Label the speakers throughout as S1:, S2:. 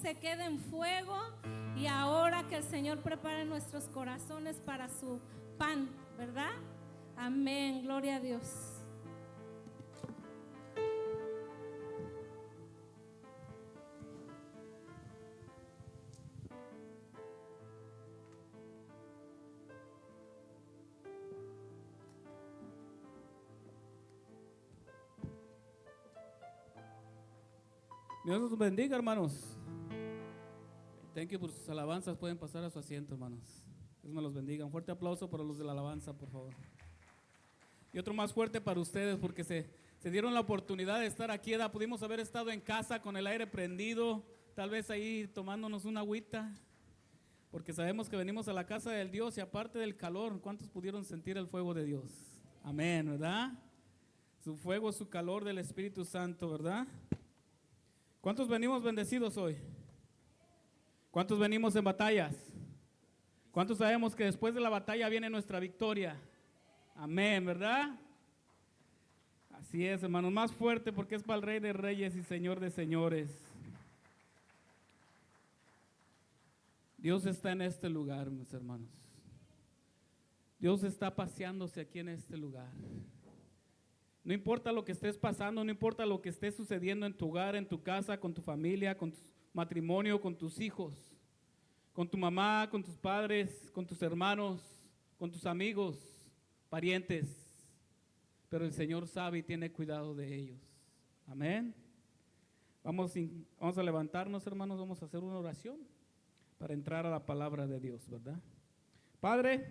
S1: se quede en fuego y ahora que el Señor prepare nuestros corazones para su pan, ¿verdad? Amén, gloria a Dios.
S2: Dios los bendiga, hermanos. Thank you por sus alabanzas. Pueden pasar a su asiento, hermanos. Dios me los bendiga. Un fuerte aplauso para los de la alabanza, por favor. Y otro más fuerte para ustedes porque se dieron la oportunidad de estar aquí. Pudimos haber estado en casa con el aire prendido, tal vez ahí tomándonos una agüita, porque sabemos que venimos a la casa del Dios y aparte del calor, ¿cuántos pudieron sentir el fuego de Dios? Amén, ¿verdad? Su fuego, su calor del Espíritu Santo, ¿verdad? ¿Cuántos venimos bendecidos hoy? ¿Cuántos venimos en batallas? ¿Cuántos sabemos que después de la batalla viene nuestra victoria? Amén, ¿verdad? Así es, hermanos, más fuerte porque es para el Rey de Reyes y Señor de Señores. Dios está en este lugar, mis hermanos. Dios está paseándose aquí en este lugar. No importa lo que estés pasando, no importa lo que esté sucediendo en tu hogar, en tu casa, con tu familia, con tu matrimonio, con tus hijos, con tu mamá, con tus padres, con tus hermanos, con tus amigos, parientes. Pero el Señor sabe y tiene cuidado de ellos. Amén. Vamos a levantarnos, hermanos, vamos a hacer una oración para entrar a la palabra de Dios, ¿verdad? Padre,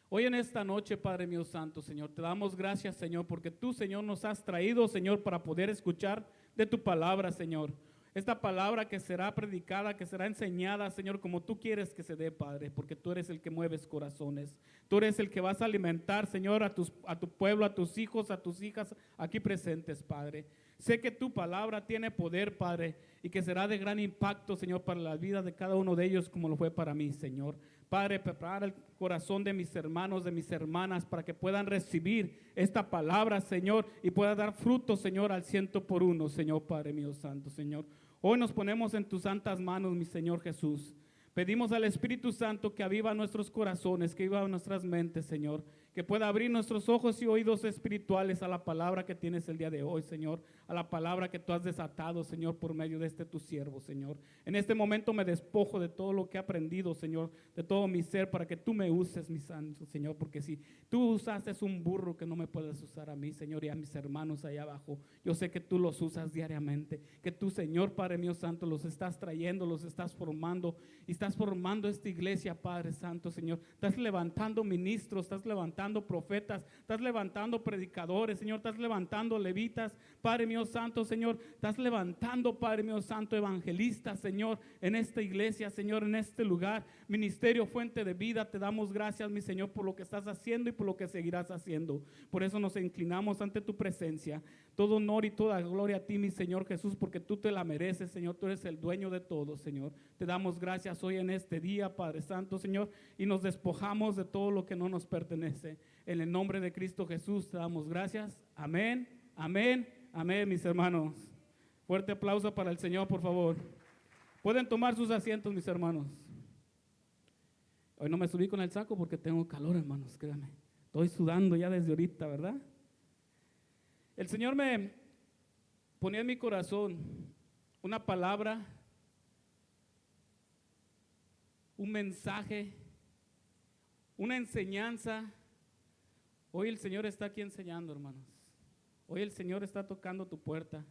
S2: hoy en esta noche, Padre mío santo, Señor, te damos gracias, Señor, porque tú, Señor, nos has traído, Señor, para poder escuchar de tu palabra, Señor. Esta palabra que será predicada, que será enseñada, Señor, como tú quieres que se dé, Padre, porque tú eres el que mueves corazones. Tú eres el que vas a alimentar, Señor, a tu pueblo, a tus hijos, a tus hijas aquí presentes, Padre. Sé que tu palabra tiene poder, Padre, y que será de gran impacto, Señor, para la vida de cada uno de ellos, como lo fue para mí, Señor. Padre, prepara el corazón de mis hermanos, de mis hermanas, para que puedan recibir esta palabra, Señor, y pueda dar fruto, Señor, al 100 por 1, Señor, Padre mío santo, Señor. Hoy nos ponemos en tus santas manos, mi Señor Jesús. Pedimos al Espíritu Santo que aviva nuestros corazones, que aviva nuestras mentes, Señor, que pueda abrir nuestros ojos y oídos espirituales a la palabra que tienes el día de hoy, Señor, a la palabra que tú has desatado, Señor, por medio de tu siervo, Señor. En este momento me despojo de todo lo que he aprendido, Señor, de todo mi ser, para que tú me uses, mi santo, Señor, porque si tú usaste un burro, que no me puedes usar a mí, Señor, y a mis hermanos allá abajo. Yo sé que tú los usas diariamente, que tú, Señor, Padre mío santo, los estás trayendo, los estás formando, y estás formando esta iglesia, Padre Santo, Señor. Estás levantando ministros, estás levantando profetas, estás levantando predicadores, Señor, estás levantando levitas, Padre mío santo, Señor, estás levantando, Padre mío santo, evangelistas, Señor, en esta iglesia, Señor, en este lugar. Ministerio Fuente de Vida, te damos gracias, mi Señor, por lo que estás haciendo y por lo que seguirás haciendo. Por eso nos inclinamos ante tu presencia. Todo honor y toda gloria a ti, mi Señor Jesús, porque tú te la mereces, Señor. Tú eres el dueño de todo, Señor. Te damos gracias hoy en este día, Padre Santo, Señor, y nos despojamos de todo lo que no nos pertenece. En el nombre de Cristo Jesús te damos gracias. Amén, amén, amén, mis hermanos. Fuerte aplauso para el Señor, por favor. Pueden tomar sus asientos, mis hermanos. Hoy no me subí con el saco porque tengo calor, hermanos, créanme. Estoy sudando ya desde ahorita, ¿verdad? El Señor me ponía en mi corazón una palabra, un mensaje, una enseñanza. Hoy el Señor está aquí enseñando, hermanos. Hoy el Señor está tocando tu puerta.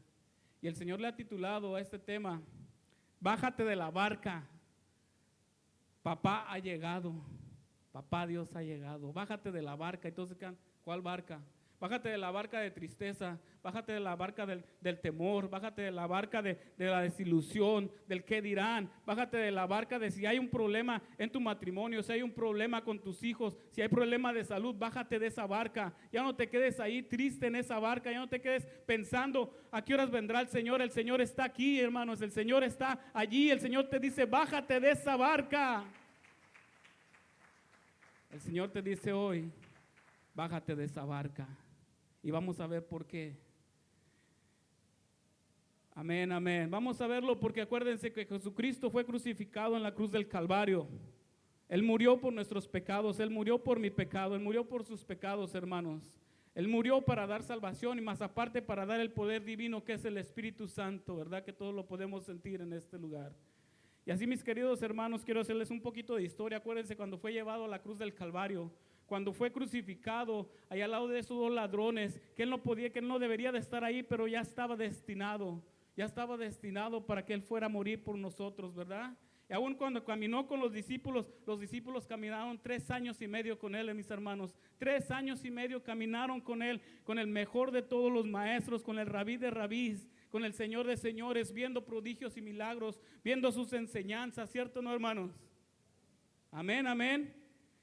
S2: Y el Señor le ha titulado a este tema: bájate de la barca. Papá ha llegado. Papá Dios ha llegado. Bájate de la barca. Entonces, ¿cuál barca? Bájate de la barca de tristeza, bájate de la barca del temor, bájate de la barca de la desilusión, del qué dirán, bájate de la barca de si hay un problema en tu matrimonio, si hay un problema con tus hijos, si hay problema de salud, bájate de esa barca. Ya no te quedes ahí triste en esa barca, ya no te quedes pensando a qué horas vendrá el Señor. El Señor está aquí, hermanos, el Señor está allí, el Señor te dice: bájate de esa barca. El Señor te dice hoy: bájate de esa barca. Y vamos a ver por qué. Amén, amén. Vamos a verlo porque acuérdense que Jesucristo fue crucificado en la cruz del Calvario. Él murió por nuestros pecados, Él murió por mi pecado, Él murió por sus pecados, hermanos. Él murió para dar salvación y más aparte para dar el poder divino que es el Espíritu Santo, ¿verdad? Que todos lo podemos sentir en este lugar. Y así, mis queridos hermanos, quiero hacerles un poquito de historia. Acuérdense cuando fue llevado a la cruz del Calvario, cuando fue crucificado, allá al lado de esos dos ladrones, que él no podía, que él no debería de estar ahí, pero ya estaba destinado para que él fuera a morir por nosotros, ¿verdad? Y aún cuando caminó con los discípulos caminaron 3 años y medio con él, mis hermanos. 3 años y medio caminaron con él, con el mejor de todos los maestros, con el rabí de rabís, con el Señor de señores, viendo prodigios y milagros, viendo sus enseñanzas, ¿cierto, no, hermanos? Amén, amén.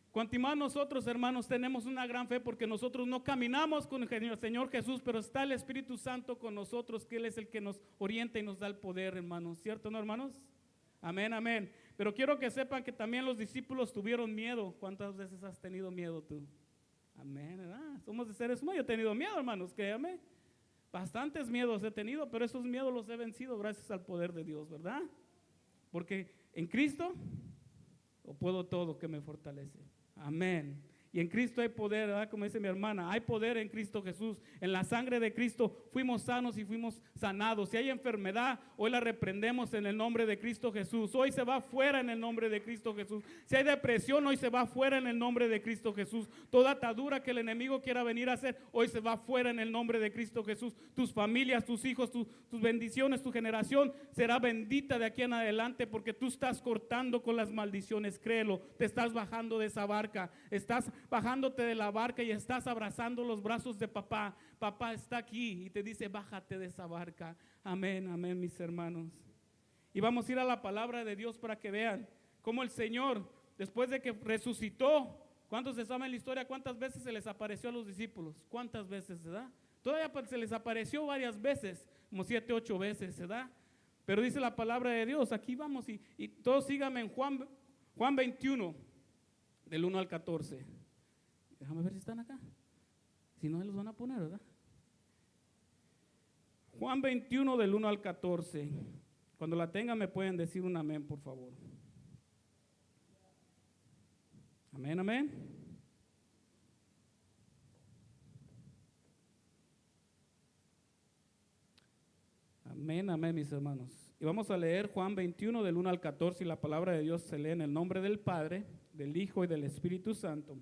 S2: Cuanto más nosotros, hermanos, tenemos una gran fe porque nosotros no caminamos con el Señor Jesús, pero está el Espíritu Santo con nosotros, que Él es el que nos orienta y nos da el poder, hermanos, ¿cierto, no, hermanos? Amén, amén. Pero quiero que sepan que también los discípulos tuvieron miedo. ¿Cuántas veces has tenido miedo tú? Amén, ¿verdad? Somos de seres humanos. Yo he tenido miedo, hermanos, créame. Bastantes miedos he tenido, pero esos miedos los he vencido gracias al poder de Dios, ¿verdad? Porque en Cristo lo puedo todo que me fortalece. Amén. Y en Cristo hay poder, ¿verdad? Como dice mi hermana, hay poder en Cristo Jesús. En la sangre de Cristo fuimos sanos y fuimos sanados. Si hay enfermedad, hoy la reprendemos en el nombre de Cristo Jesús. Hoy se va fuera en el nombre de Cristo Jesús. Si hay depresión, hoy se va fuera en el nombre de Cristo Jesús. Toda atadura que el enemigo quiera venir a hacer, hoy se va fuera en el nombre de Cristo Jesús. Tus familias, tus hijos, tus bendiciones, tu generación será bendita de aquí en adelante porque tú estás cortando con las maldiciones, créelo. Te estás bajando de esa barca, estás bajándote de la barca y estás abrazando los brazos de papá. Papá está aquí y te dice, bájate de esa barca. Amén, amén, mis hermanos. Y vamos a ir a la palabra de Dios para que vean cómo el Señor, después de que resucitó, ¿cuántos se saben la historia? ¿Cuántas veces se les apareció a los discípulos? ¿Cuántas veces, verdad? Todavía se les apareció varias veces, como 7, 8 veces, ¿verdad? Pero dice la palabra de Dios, aquí vamos y todos síganme en Juan 21, del 1 al 14. Déjame ver si están acá. Si no, los van a poner, ¿verdad? Juan 21 del 1 al 14. Cuando la tengan me pueden decir un amén, por favor. Amén, amén. Amén, amén, mis hermanos. Y vamos a leer Juan 21 del 1 al 14 y la palabra de Dios se lee en el nombre del Padre, del Hijo y del Espíritu Santo.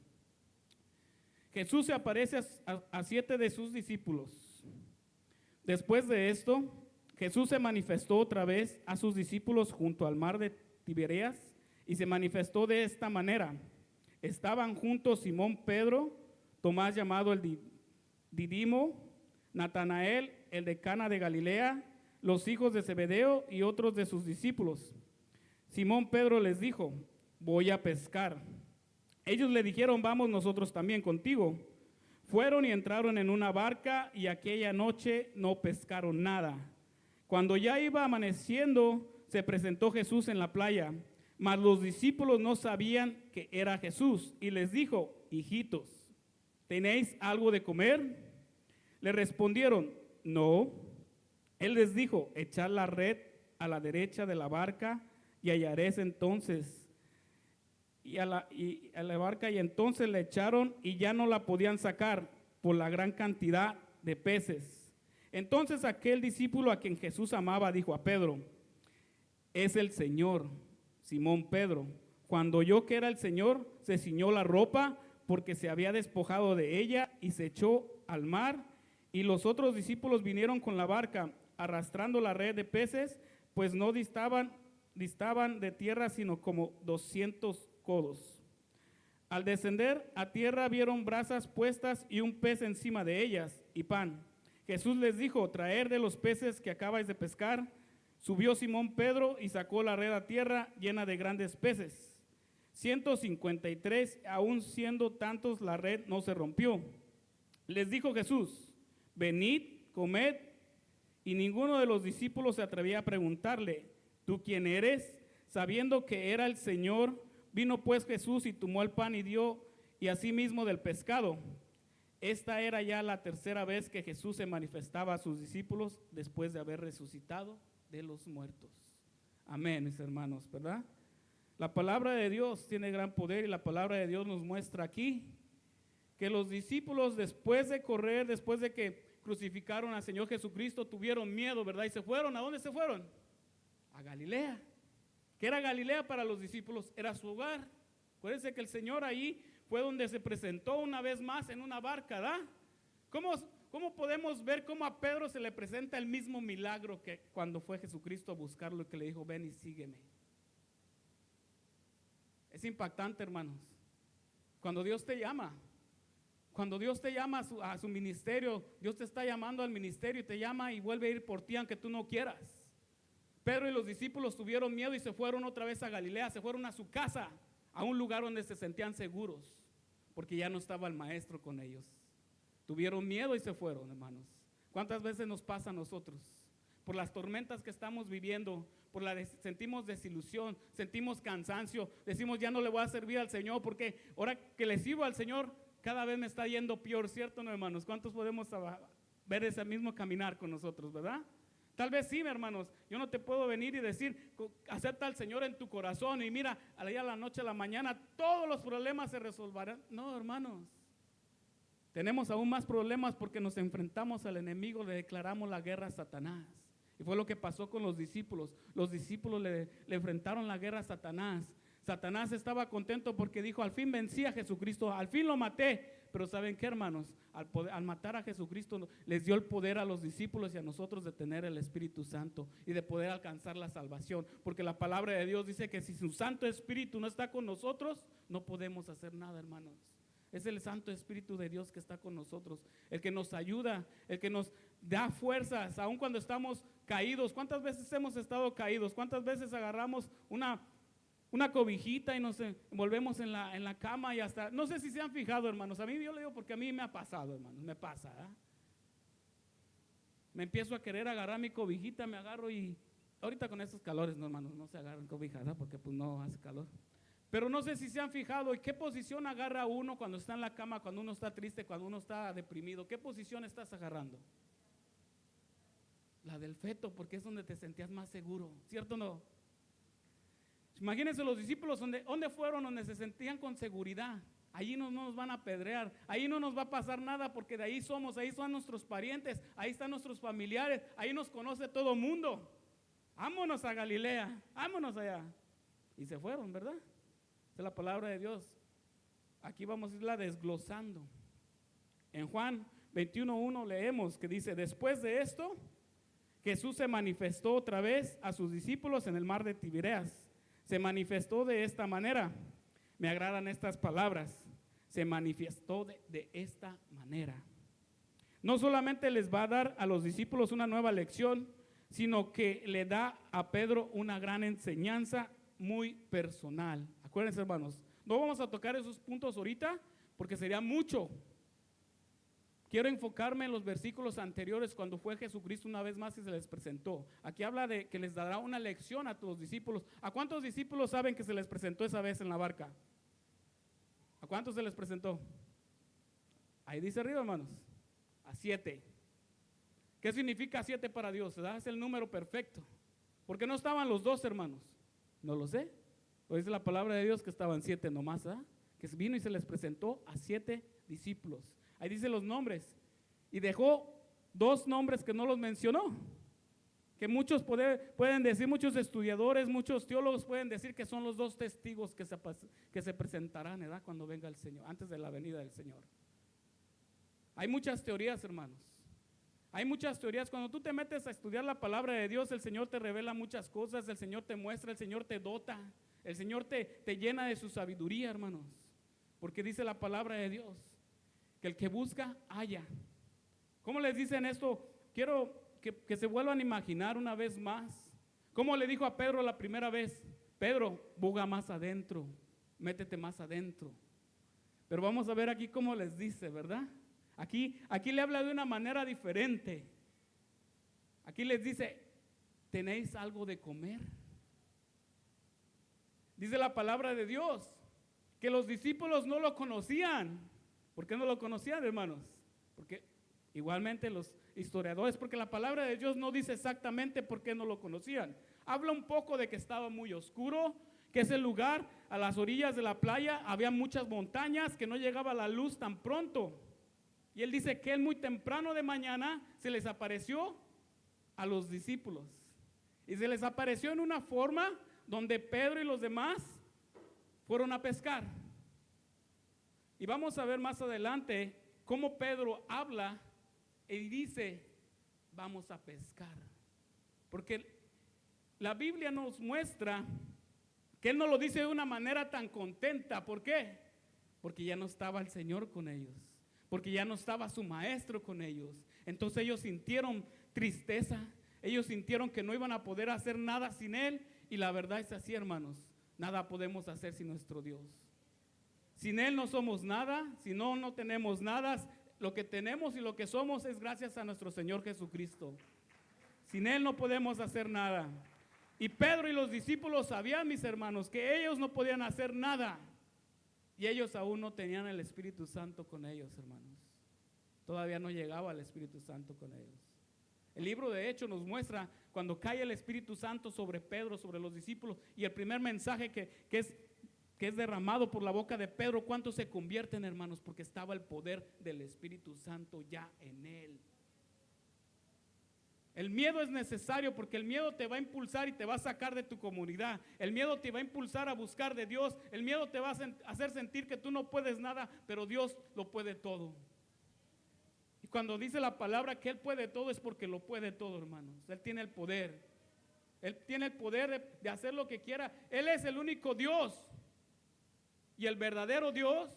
S2: Jesús se aparece a 7 de sus discípulos. Después de esto, Jesús se manifestó otra vez a sus discípulos junto al mar de Tiberías y se manifestó de esta manera. Estaban juntos Simón Pedro, Tomás llamado el Didimo, Natanael, el de Cana de Galilea, los hijos de Zebedeo y otros de sus discípulos. Simón Pedro les dijo, voy a pescar. Ellos le dijeron, vamos nosotros también contigo. Fueron y entraron en una barca y aquella noche no pescaron nada. Cuando ya iba amaneciendo, se presentó Jesús en la playa, mas los discípulos no sabían que era Jesús y les dijo, hijitos, ¿tenéis algo de comer? Le respondieron, no. Él les dijo, echad la red a la derecha de la barca y hallaréis entonces. Y a la barca y entonces la echaron y ya no la podían sacar por la gran cantidad de peces. Entonces aquel discípulo a quien Jesús amaba dijo a Pedro, es el Señor. Simón Pedro, cuando oyó que era el Señor, se ciñó la ropa porque se había despojado de ella y se echó al mar. Y los otros discípulos vinieron con la barca arrastrando la red de peces, pues no distaban de tierra sino como 200 codos. Al descender a tierra vieron brasas puestas y un pez encima de ellas y pan. Jesús les dijo, traed de los peces que acabáis de pescar. Subió Simón Pedro y sacó la red a tierra llena de grandes peces. 153, aún siendo tantos la red no se rompió. Les dijo Jesús, venid, comed. Y ninguno de los discípulos se atrevía a preguntarle, ¿tú quién eres? Sabiendo que era el Señor. Vino pues Jesús y tomó el pan y dio, y asimismo del pescado. Esta era ya la tercera vez que Jesús se manifestaba a sus discípulos después de haber resucitado de los muertos. Amén, mis hermanos, ¿verdad? La palabra de Dios tiene gran poder y la palabra de Dios nos muestra aquí que los discípulos después de correr, después de que crucificaron al Señor Jesucristo, tuvieron miedo, ¿verdad? Y se fueron. ¿A dónde se fueron? A Galilea. ¿Qué era Galilea para los discípulos? Era su hogar. Acuérdense que el Señor ahí fue donde se presentó una vez más en una barca, ¿verdad? ¿Cómo podemos ver cómo a Pedro se le presenta el mismo milagro que cuando fue Jesucristo a buscarlo y que le dijo, ven y sígueme? Es impactante, hermanos. Cuando Dios te llama a su ministerio, Dios te está llamando al ministerio y te llama y vuelve a ir por ti aunque tú no quieras. Pedro y los discípulos tuvieron miedo y se fueron otra vez a Galilea, se fueron a su casa, a un lugar donde se sentían seguros, porque ya no estaba el maestro con ellos. Tuvieron miedo y se fueron, hermanos. ¿Cuántas veces nos pasa a nosotros? Por las tormentas que estamos viviendo, sentimos desilusión, sentimos cansancio, decimos ya no le voy a servir al Señor porque ahora que le sirvo al Señor cada vez me está yendo peor, ¿cierto, no, hermanos? ¿Cuántos podemos ver ese mismo caminar con nosotros, verdad? Tal vez sí, hermanos, yo no te puedo venir y decir, acepta al Señor en tu corazón y mira, a la noche a la mañana todos los problemas se resolverán. No, hermanos, tenemos aún más problemas porque nos enfrentamos al enemigo, le declaramos la guerra a Satanás. Y fue lo que pasó con los discípulos. Los discípulos le enfrentaron la guerra a Satanás. Satanás estaba contento porque dijo, al fin vencí a Jesucristo, al fin lo maté. Pero ¿saben qué, hermanos? Al matar a Jesucristo les dio el poder a los discípulos y a nosotros de tener el Espíritu Santo y de poder alcanzar la salvación. Porque la palabra de Dios dice que si su Santo Espíritu no está con nosotros, no podemos hacer nada, hermanos. Es el Santo Espíritu de Dios que está con nosotros, el que nos ayuda, el que nos da fuerzas, aun cuando estamos caídos. ¿Cuántas veces hemos estado caídos? ¿Cuántas veces agarramos una cobijita y nos envolvemos en la cama y hasta, no sé si se han fijado, hermanos, a mí yo le digo porque a mí me ha pasado, hermanos, me pasa, ¿eh? Me empiezo a querer agarrar mi cobijita, me agarro y ahorita con estos calores, no, hermanos, no se agarran cobijas, ¿eh? Porque pues no hace calor. Pero no sé si se han fijado en qué posición agarra uno cuando está en la cama, cuando uno está triste, cuando uno está deprimido. ¿Qué posición estás agarrando? La del feto, porque es donde te sentías más seguro, ¿cierto o no? Imagínense los discípulos, ¿dónde fueron? Donde se sentían con seguridad. Allí no nos van a apedrear, ahí no nos va a pasar nada porque de ahí somos, ahí son nuestros parientes, ahí están nuestros familiares, ahí nos conoce todo mundo. Vámonos a Galilea, vámonos allá. Y se fueron, ¿verdad? Esa es la palabra de Dios. Aquí vamos a irla desglosando. En Juan 21:1 leemos que dice, después de esto, Jesús se manifestó otra vez a sus discípulos en el mar de Tiberías. Se manifestó de esta manera. Me agradan estas palabras. Se manifestó de esta manera. No solamente les va a dar a los discípulos una nueva lección, sino que le da a Pedro una gran enseñanza muy personal. Acuérdense, hermanos, no vamos a tocar esos puntos ahorita porque sería mucho. Quiero enfocarme en los versículos anteriores cuando fue Jesucristo una vez más y se les presentó. Aquí habla de que les dará una lección a todos los discípulos. ¿A cuántos discípulos saben que se les presentó esa vez en la barca? ¿A cuántos se les presentó? Ahí dice arriba, hermanos. A 7. ¿Qué significa 7 para Dios? ¿Verdad? Es el número perfecto. ¿Por qué no estaban los 2, hermanos? No lo sé. Pero dice la palabra de Dios que estaban 7 nomás, ¿verdad? Que vino y se les presentó a 7 discípulos. Ahí dice los nombres. Y dejó 2 nombres que no los mencionó. Que muchos pueden decir, muchos estudiadores, muchos teólogos pueden decir que son los 2 testigos que se presentarán, ¿verdad? Cuando venga el Señor, antes de la venida del Señor. Hay muchas teorías, hermanos. Hay muchas teorías. Cuando tú te metes a estudiar la palabra de Dios, el Señor te revela muchas cosas, el Señor te muestra, el Señor te dota, el Señor te llena de su sabiduría, hermanos. Porque dice la palabra de Dios que el que busca, halla. ¿Cómo les dicen esto? Quiero que se vuelvan a imaginar una vez más. ¿Cómo le dijo a Pedro la primera vez? Pedro, buga más adentro, métete más adentro. Pero vamos a ver aquí cómo les dice, ¿verdad? Aquí le habla de una manera diferente. Aquí les dice, ¿tenéis algo de comer? Dice la palabra de Dios que los discípulos no lo conocían. ¿Por qué no lo conocían, hermanos? Porque igualmente los historiadores, porque la palabra de Dios no dice exactamente por qué no lo conocían. Habla un poco de que estaba muy oscuro, que ese lugar a las orillas de la playa había muchas montañas, que no llegaba la luz tan pronto. Y él dice que él muy temprano de mañana se les apareció a los discípulos. Y se les apareció en una forma donde Pedro y los demás fueron a pescar. Y vamos a ver más adelante cómo Pedro habla y dice, vamos a pescar. Porque la Biblia nos muestra que él no lo dice de una manera tan contenta. ¿Por qué? Porque ya no estaba el Señor con ellos. Porque ya no estaba su maestro con ellos. Entonces ellos sintieron tristeza. Ellos sintieron que no iban a poder hacer nada sin él. Y la verdad es así, hermanos. Nada podemos hacer sin nuestro Dios. Sin él no somos nada. Si no, no tenemos nada. Lo que tenemos y lo que somos es gracias a nuestro Señor Jesucristo. Sin él no podemos hacer nada. Y Pedro y los discípulos sabían, mis hermanos, que ellos no podían hacer nada. Y ellos aún no tenían el Espíritu Santo con ellos, hermanos. Todavía no llegaba el Espíritu Santo con ellos. El libro de Hechos nos muestra cuando cae el Espíritu Santo sobre Pedro, sobre los discípulos, y el primer mensaje que es derramado por la boca de Pedro, ¿cuántos se convierten, hermanos? Porque estaba el poder del Espíritu Santo ya en él. El miedo es necesario porque el miedo te va a impulsar y te va a sacar de tu comunidad. El miedo te va a impulsar a buscar de Dios. El miedo te va a hacer sentir que tú no puedes nada, pero Dios lo puede todo. Y cuando dice la palabra que Él puede todo es porque lo puede todo, hermanos. Él tiene el poder. Él tiene el poder de hacer lo que quiera. Él es el único Dios y el verdadero Dios.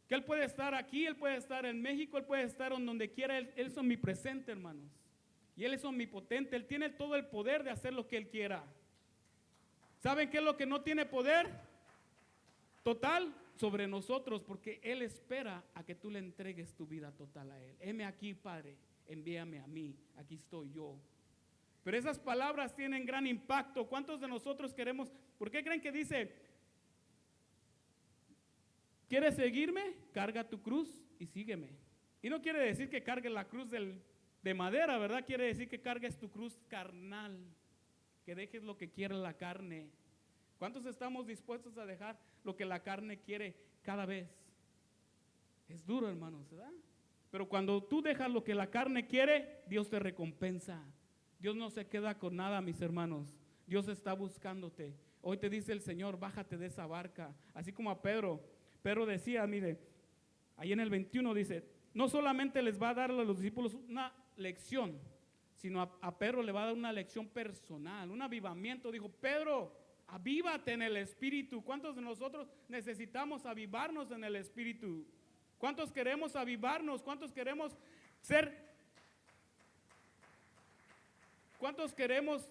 S2: Que Él puede estar aquí, Él puede estar en México, Él puede estar en donde quiera. Él es omnipresente, hermanos. Y Él es omnipotente, Él tiene todo el poder de hacer lo que Él quiera. ¿Saben qué es lo que no tiene poder? Total sobre nosotros, porque Él espera a que tú le entregues tu vida total a Él. Heme aquí, Padre, envíame a mí, aquí estoy yo. Pero esas palabras tienen gran impacto. ¿Cuántos de nosotros queremos? ¿Por qué creen que dice, ¿quieres seguirme? Carga tu cruz y sígueme. Y no quiere decir que cargue la cruz de madera, ¿verdad? Quiere decir que cargues tu cruz carnal, que dejes lo que quiere la carne. ¿Cuántos estamos dispuestos a dejar lo que la carne quiere cada vez? Es duro, hermanos, ¿verdad? Pero cuando tú dejas lo que la carne quiere, Dios te recompensa. Dios no se queda con nada, mis hermanos. Dios está buscándote. Hoy te dice el Señor, bájate de esa barca. Así como a Pedro decía, mire, ahí en el 21 dice, no solamente les va a dar a los discípulos una lección, sino a Pedro le va a dar una lección personal, un avivamiento. Dijo, Pedro, avívate en el Espíritu. ¿Cuántos de nosotros necesitamos avivarnos en el Espíritu? ¿Cuántos queremos avivarnos? ¿Cuántos queremos ¿cuántos queremos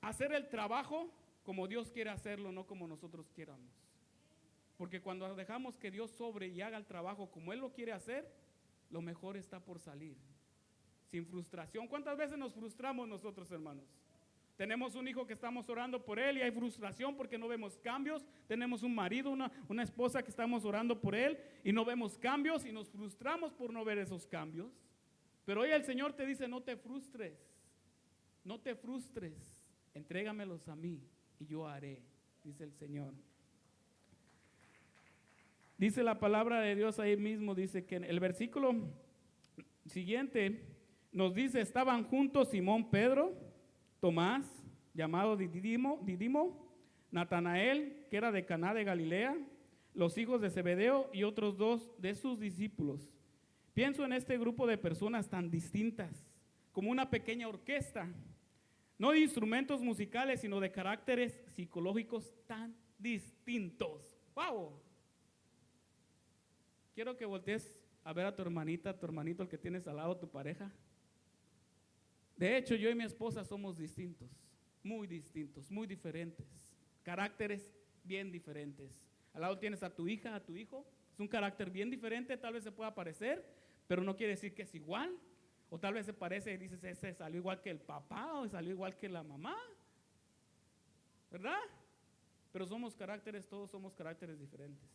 S2: hacer el trabajo como Dios quiere hacerlo, no como nosotros queramos? Porque cuando dejamos que Dios sobre y haga el trabajo como Él lo quiere hacer, lo mejor está por salir. Sin frustración. ¿Cuántas veces nos frustramos nosotros, hermanos? Tenemos un hijo que estamos orando por él y hay frustración porque no vemos cambios. Tenemos un marido, una esposa que estamos orando por él y no vemos cambios y nos frustramos por no ver esos cambios. Pero hoy el Señor te dice, no te frustres, no te frustres, entrégamelos a mí y yo haré, dice el Señor. Dice la palabra de Dios ahí mismo, dice que en el versículo siguiente nos dice, estaban juntos Simón Pedro, Tomás, llamado Didimo, Natanael, que era de Caná de Galilea, los hijos de Zebedeo y otros dos de sus discípulos. Pienso en este grupo de personas tan distintas, como una pequeña orquesta, no de instrumentos musicales, sino de caracteres psicológicos tan distintos. ¡Wow! Quiero que voltees a ver a tu hermanita, a tu hermanito, el que tienes al lado, tu pareja. De hecho, yo y mi esposa somos distintos, muy diferentes, caracteres bien diferentes. Al lado tienes a tu hija, a tu hijo, es un carácter bien diferente, tal vez se pueda parecer, pero no quiere decir que es igual. O tal vez se parece y dices, ese salió igual que el papá o salió igual que la mamá, ¿verdad? Pero todos somos caracteres diferentes.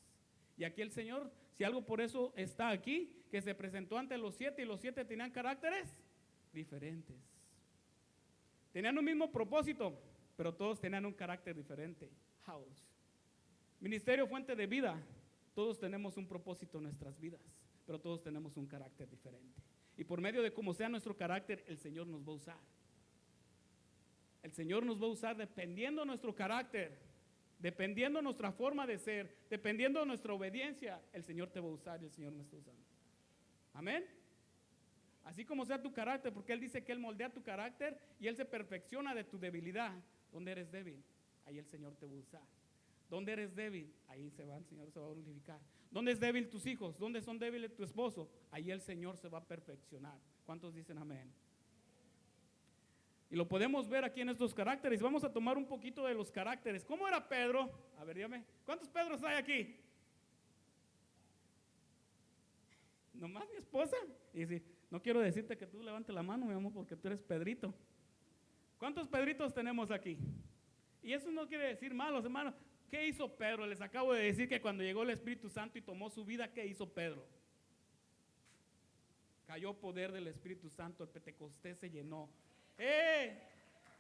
S2: Y aquí el Señor, si algo por eso está aquí, que se presentó ante los 7 y los 7 tenían caracteres diferentes. Tenían un mismo propósito, pero todos tenían un carácter diferente. House. Ministerio Fuente de Vida, todos tenemos un propósito en nuestras vidas, pero todos tenemos un carácter diferente. Y por medio de cómo sea nuestro carácter, el Señor nos va a usar. El Señor nos va a usar dependiendo de nuestro carácter, dependiendo de nuestra forma de ser, dependiendo de nuestra obediencia. El Señor te va a usar y el Señor me está usando. Amén. Así como sea tu carácter, porque Él dice que Él moldea tu carácter y Él se perfecciona de tu debilidad. Donde eres débil, ahí el Señor te va a usar. Donde eres débil, ahí el Señor se va a glorificar. Donde es débil tus hijos, donde son débiles tu esposo, ahí el Señor se va a perfeccionar. ¿Cuántos dicen amén? Y lo podemos ver aquí en estos caracteres. Vamos a tomar un poquito de los caracteres. ¿Cómo era Pedro? A ver, dígame, ¿cuántos Pedros hay aquí? Nomás mi esposa. Y dice, no quiero decirte que tú levantes la mano, mi amor, porque tú eres Pedrito. ¿Cuántos Pedritos tenemos aquí? Y eso no quiere decir malos, hermanos. ¿Qué hizo Pedro? Les acabo de decir que cuando llegó el Espíritu Santo y tomó su vida, ¿qué hizo Pedro? Cayó poder del Espíritu Santo, el Pentecostés se llenó.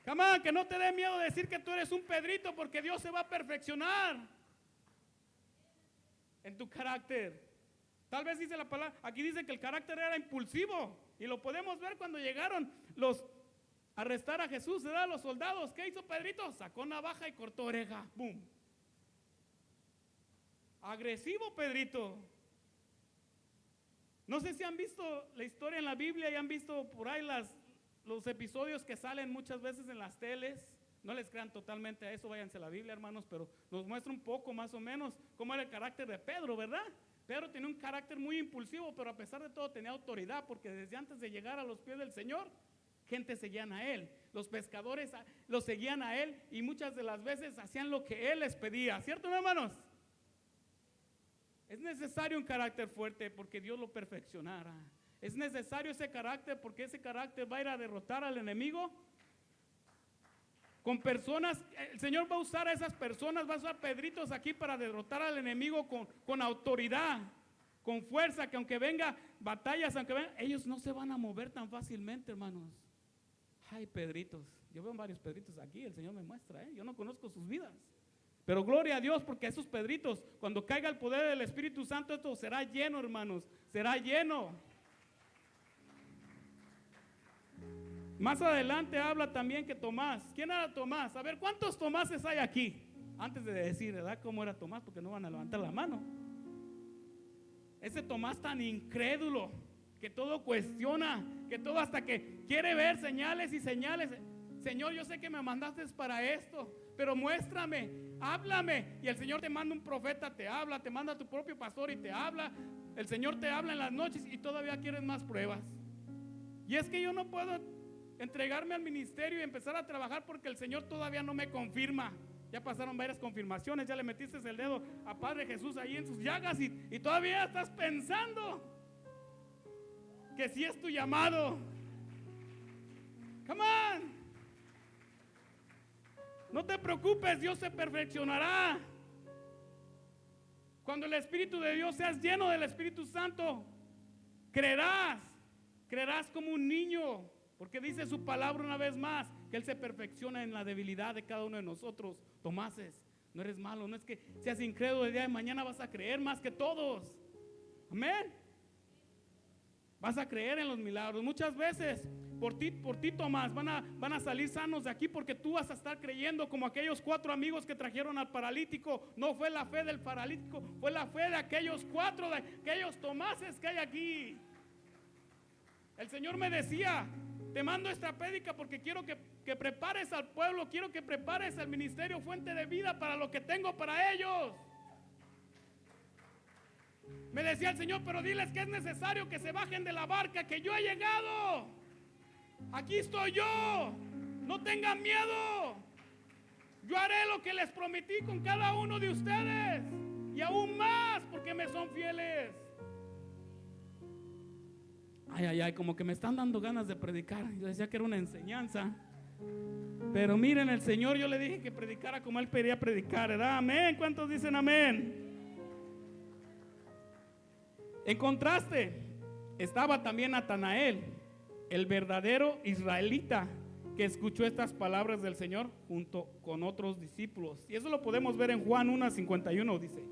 S2: Come on, que no te dé miedo decir que tú eres un Pedrito, porque Dios se va a perfeccionar en tu carácter. Tal vez dice la palabra, aquí dice que el carácter era impulsivo, y lo podemos ver cuando llegaron a arrestar a Jesús, ¿verdad? Los soldados. ¿Qué hizo Pedrito? Sacó navaja y cortó oreja. ¡Bum! Agresivo Pedrito. No sé si han visto la historia en la Biblia y han visto por ahí los episodios que salen muchas veces en las teles. No les crean totalmente a eso, váyanse a la Biblia, hermanos, pero nos muestra un poco más o menos cómo era el carácter de Pedro, ¿verdad? Pedro tenía un carácter muy impulsivo, pero a pesar de todo tenía autoridad, porque desde antes de llegar a los pies del Señor, gente seguían a él. Los pescadores lo seguían a él y muchas de las veces hacían lo que él les pedía, ¿cierto, hermanos? Es necesario un carácter fuerte porque Dios lo perfeccionará. Es necesario ese carácter porque ese carácter va a ir a derrotar al enemigo. Con personas, el Señor va a usar a esas personas, va a usar Pedritos aquí para derrotar al enemigo con autoridad, con fuerza, que aunque venga batallas, aunque venga, ellos no se van a mover tan fácilmente, hermanos. Ay, Pedritos, yo veo varios Pedritos aquí, el Señor me muestra, yo no conozco sus vidas. Pero gloria a Dios, porque esos Pedritos, cuando caiga el poder del Espíritu Santo, esto será lleno, hermanos, será lleno. Más adelante habla también que Tomás. ¿Quién era Tomás? A ver, ¿cuántos Tomáses hay aquí? Antes de decir, ¿verdad? ¿Cómo era Tomás? Porque no van a levantar la mano. Ese Tomás tan incrédulo, que todo cuestiona, que todo hasta que quiere ver señales y señales. Señor, yo sé que me mandaste para esto, pero muéstrame, háblame. Y el Señor te manda un profeta, te habla, te manda tu propio pastor y te habla. El Señor te habla en las noches y todavía quieres más pruebas. Y es que yo no puedo entregarme al ministerio y empezar a trabajar porque el Señor todavía no me confirma. Ya pasaron varias confirmaciones, ya le metiste el dedo a Padre Jesús ahí en sus llagas y todavía estás pensando que sí es tu llamado. Come on. No te preocupes, Dios se perfeccionará. Cuando el Espíritu de Dios seas lleno del Espíritu Santo, creerás como un niño, porque dice su palabra una vez más que Él se perfecciona en la debilidad de cada uno de nosotros. Tomáses, no eres malo, no es que seas incrédulo, el día de mañana vas a creer más que todos. Amén. Vas a creer en los milagros. Muchas veces por ti Tomás, van a salir sanos de aquí porque tú vas a estar creyendo como aquellos 4 amigos que trajeron al paralítico. No fue la fe del paralítico, fue la fe de aquellos 4, de aquellos Tomáses que hay aquí. El Señor me decía, te mando esta prédica porque quiero que prepares al pueblo, quiero que prepares el ministerio Fuente de Vida para lo que tengo para ellos. Me decía el Señor, pero diles que es necesario que se bajen de la barca, que yo he llegado. Aquí estoy yo, no tengan miedo. Yo haré lo que les prometí con cada uno de ustedes y aún más porque me son fieles. Ay, como que me están dando ganas de predicar. Yo decía que era una enseñanza, pero miren, el Señor, yo le dije que predicara como Él quería predicar, ¿verdad? Amén. ¿Cuántos dicen amén? En contraste, estaba también Natanael, el verdadero israelita, que escuchó estas palabras del Señor junto con otros discípulos. Y eso lo podemos ver en Juan 1:51, dice.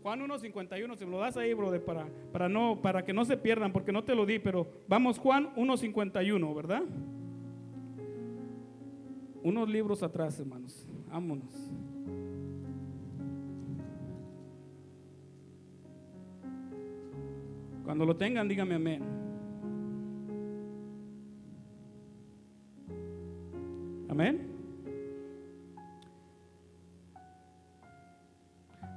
S2: Juan 1:51, si me lo das ahí, brother, para que no se pierdan, porque no te lo di, pero vamos, Juan 1:51, ¿verdad? Unos libros atrás, hermanos. Vámonos. Cuando lo tengan, dígame amén. Amén.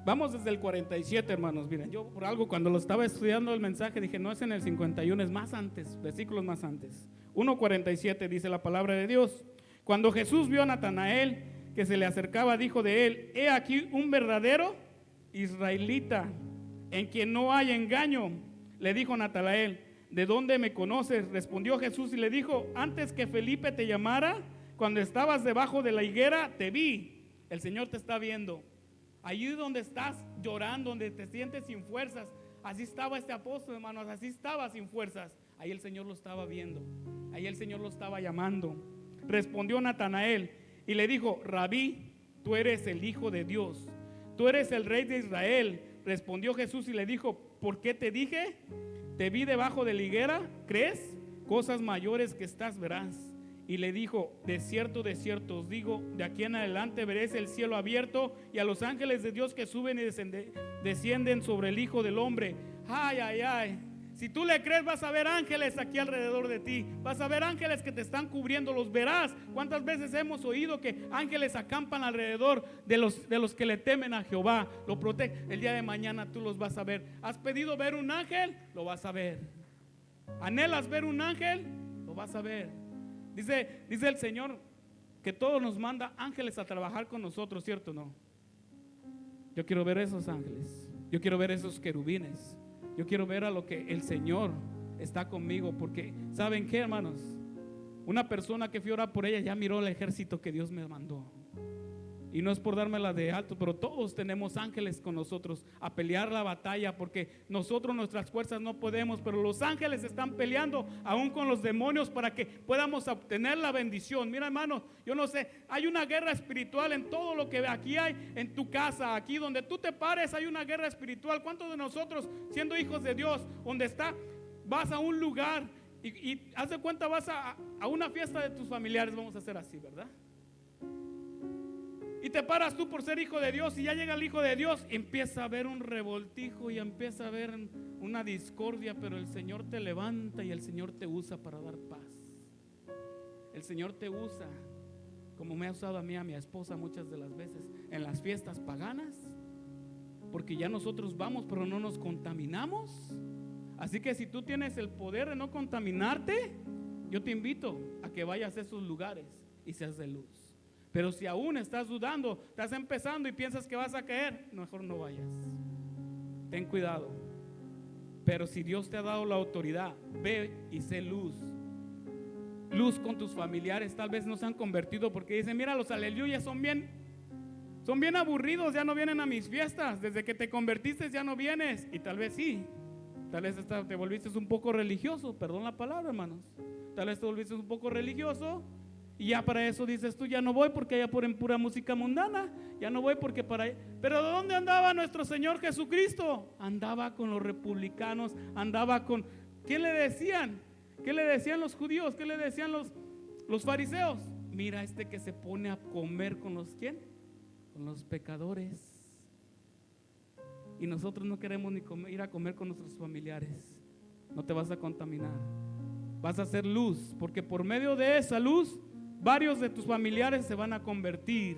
S2: Vamos desde el 47, hermanos. Miren, yo por algo cuando lo estaba estudiando el mensaje dije, no es en el 51, es más antes, versículos más antes. 1:47 dice la palabra de Dios. Cuando Jesús vio a Natanael que se le acercaba, dijo de él: he aquí un verdadero israelita, en quien no hay engaño. Le dijo Natanael: ¿de dónde me conoces? Respondió Jesús y le dijo: antes que Felipe te llamara, cuando estabas debajo de la higuera, te vi. El Señor te está viendo. Allí donde estás llorando, donde te sientes sin fuerzas, así estaba este apóstol, hermanos, así estaba sin fuerzas. Ahí el Señor lo estaba viendo, ahí el Señor lo estaba llamando. Respondió Natanael y le dijo: Rabí, tú eres el Hijo de Dios, tú eres el Rey de Israel. Respondió Jesús y le dijo: ¿por qué te dije? Te vi debajo de la higuera, ¿crees? Cosas mayores que estas verás. Y le dijo: de cierto os digo, de aquí en adelante veréis el cielo abierto y a los ángeles de Dios que suben y descienden sobre el Hijo del Hombre. Ay, ay, ay. Si tú le crees, vas a ver ángeles aquí alrededor de ti. Vas a ver ángeles que te están cubriendo, los verás. ¿Cuántas veces hemos oído que ángeles acampan alrededor de los que le temen a Jehová? Lo protege. El día de mañana tú los vas a ver. ¿Has pedido ver un ángel? Lo vas a ver. ¿Anhelas ver un ángel? Lo vas a ver. Dice el Señor que todos nos manda ángeles a trabajar con nosotros, ¿cierto o no? Yo quiero ver esos ángeles. Yo quiero ver esos querubines. Yo quiero ver a lo que el Señor está conmigo, porque ¿saben qué, hermanos? Una persona que fui a orar por ella ya miró el ejército que Dios me mandó. Y no es por dármela de alto, pero todos tenemos ángeles con nosotros a pelear la batalla, porque nosotros, nuestras fuerzas no podemos, pero los ángeles están peleando aún con los demonios para que podamos obtener la bendición. Mira, hermano, yo no sé, hay una guerra espiritual en todo lo que aquí hay, en tu casa, aquí donde tú te pares hay una guerra espiritual. ¿Cuántos de nosotros, siendo hijos de Dios, donde está, vas a un lugar y haz de cuenta vas a una fiesta de tus familiares, vamos a hacer así, ¿verdad? Y te paras tú por ser hijo de Dios, y ya llega el hijo de Dios, empieza a haber un revoltijo y empieza a haber una discordia, pero el Señor te levanta y el Señor te usa para dar paz. El Señor te usa, como me ha usado a mí, a mi esposa muchas de las veces, en las fiestas paganas, porque ya nosotros vamos, pero no nos contaminamos. Así que si tú tienes el poder de no contaminarte, yo te invito a que vayas a esos lugares y seas de luz. Pero si aún estás dudando, estás empezando y piensas que vas a caer, mejor no vayas. Ten cuidado. Pero si Dios te ha dado la autoridad, ve y sé luz. Luz con tus familiares. Tal vez no se han convertido porque dicen: mira, los aleluyas son bien aburridos, ya no vienen a mis fiestas. Desde que te convertiste ya no vienes. Y tal vez sí. Tal vez te volviste un poco religioso. Perdón la palabra, hermanos. Tal vez te volviste un poco religioso. Y ya para eso dices tú: ya no voy porque allá ponen pura música mundana, ya no voy porque para allá. Pero ¿dónde andaba nuestro Señor Jesucristo? Andaba con los republicanos, andaba con... ¿Qué le decían? ¿Qué le decían los judíos? ¿Qué le decían los fariseos? Mira este que se pone a comer con los ¿quién? Con los pecadores. Y nosotros no queremos ni ir a comer con nuestros familiares. No te vas a contaminar, vas a hacer luz, porque por medio de esa luz varios de tus familiares se van a convertir.